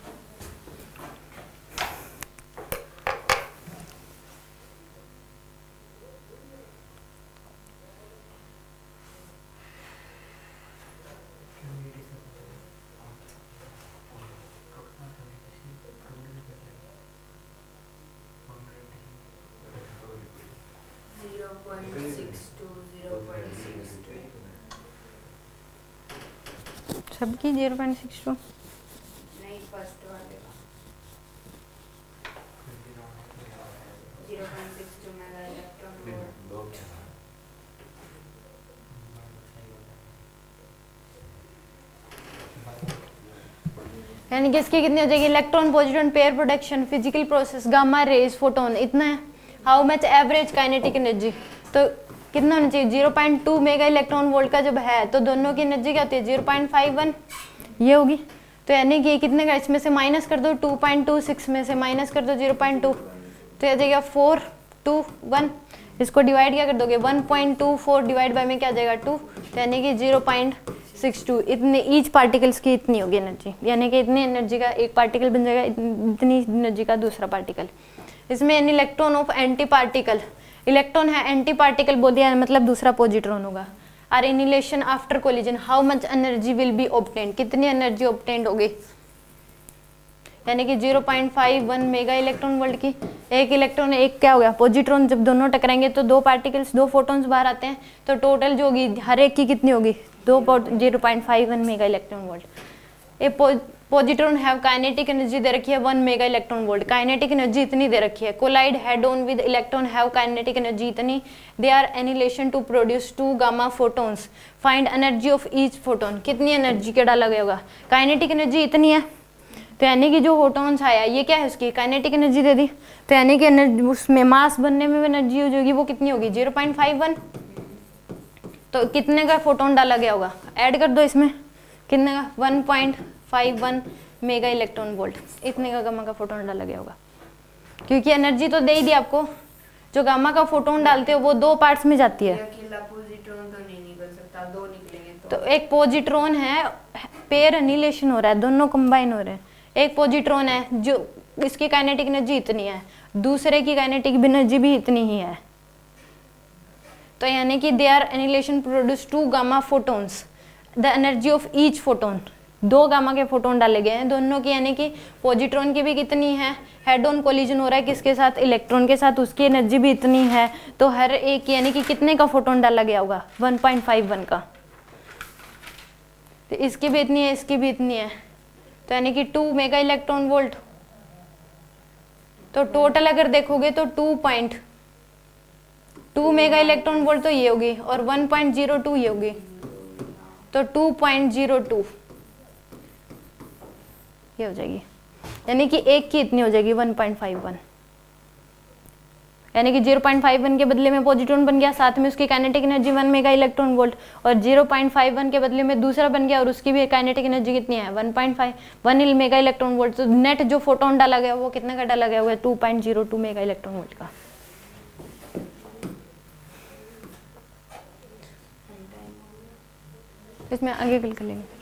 सबकी 0.62 नहीं, फर्स्ट वाले का 0.62 मेगा इलेक्ट्रॉन वोल्ट। यानी कि इसकी कितनी हो जाएगी, electron positron pair production, physical process, gamma rays, photon, इतना है। How much average kinetic energy, तो कितना होना चाहिए, 0.2 मेगा इलेक्ट्रॉन वोल्ट का जब है तो दोनों की एनर्जी क्या होती है, 0.51 ये होगी। तो यानी कि कितने का, इसमें से माइनस कर दो, 2.26 में से माइनस कर दो 0.2, तो आ जाएगा 421। इसको डिवाइड क्या कर दोगे, 1.24 डिवाइड बाय में क्या आ जाएगा 2, तो यानी कि 0.62। इतने ईच पार्टिकल्स की इतनी होगी एनर्जी, यानी कि इतनी एनर्जी का एक पार्टिकल बन जाएगा, इतनी एनर्जी का दूसरा पार्टिकल। इसमें an electron of antiparticle, electron है, एंटी पार्टिकल बोल दिया मतलब दूसरा पॉजिट्रॉन होगा। Are annihilation after collision, how much energy will be obtained, कितनी एनर्जी ऑब्टेन्ड होगी, यानी कि 0.51 मेगा इलेक्ट्रॉन वोल्ट की। एक इलेक्ट्रॉन, एक क्या हो गया पॉजिट्रॉन, जब दोनों टकराएंगे तो दो पार्टिकल्स, दो फोटॉन्स बाहर आते हैं, तो टोटल जो होगी हर एक की कितनी होगी, 0.51 mega electron volt. A positron have kinetic energy दे रखी है 1 mega electron volt, kinetic energy इतनी दे रखी है। Collide head on with electron have kinetic energy इतनी, they are annihilation to produce 2 gamma photons, find energy of each photon, कितनी energy के डाला गया होगा, काइनेटिक एनर्जी इतनी है। तो यानी कि जो फोटॉन्स आया ये क्या है, उसकी काइनेटिक एनर्जी दे दी, तो यानी कि एनर्जी उसमें मास बनने में एनर्जी हो जाएगी, वो कितनी होगी 0.51। तो कितने का फोटोन डाला गया होगा, ऐड कर दो इसमें, कितने का 1.51 मेगा इलेक्ट्रॉन वोल्ट, इतने का गामा का फोटोन डाला गया होगा। क्योंकि एनर्जी तो दे ही दी आपको, जो गामा का फोटोन डालते हो वो दो पार्ट्स में जाती है। अकेला पॉजिट्रॉन तो नहीं निकल सकता, दो निकलेंगे तो एक पॉजिट्रॉन है, पेयर एनिलेशन हो रहा है, दोनों कंबाइन हो रहे हैं। एक पॉजिट्रॉन है जो इसकी काइनेटिक एनर्जी इतनी है, दूसरे की काइनेटिक एनर्जी भी इतनी ही है, तो यानी कि they are annihilation produce 2 gamma photons, the energy of each photon, 2 gamma के फोटोन डाले गए हैं दोनों की, यानी कि पॉजिट्रॉन की भी कितनी है, हेड ऑन कोलिजन हो रहा है किसके साथ, इलेक्ट्रॉन के साथ, उसकी एनर्जी भी इतनी है। तो हर एक यानी कि कितने का फोटोन डाला गया होगा, 1.51 का। तो इसकी भी इतनी है, इसकी भी इतनी है, तो यानी कि 2 मेगा इलेक्ट्रॉन वोल्ट। तो टोटल अगर देखोगे तो 2 मेगा इलेक्ट्रॉन वोल्ट तो ये होगी, और 1.02 ये होगी, तो 2.02 ये हो जाएगी, यानी कि एक की इतनी हो जाएगी 1.51, यानी कि 0.51 के बदले में पॉजिट्रॉन बन गया, साथ में उसकी kinetic energy 1 mega electron volt, और 0.51 के बदले में दूसरा बन गया और उसकी भी काइनेटिक एनर्जी कितनी है, 1 मेगा इलेक्ट्रॉन वोल्ट। तो नेट जो फोटोन डाला गया वो कितना का डाला गया होगा, 2.02 मेगा इलेक्ट्रॉन वोल्ट का। इसमें आगे कल कर लेंगे।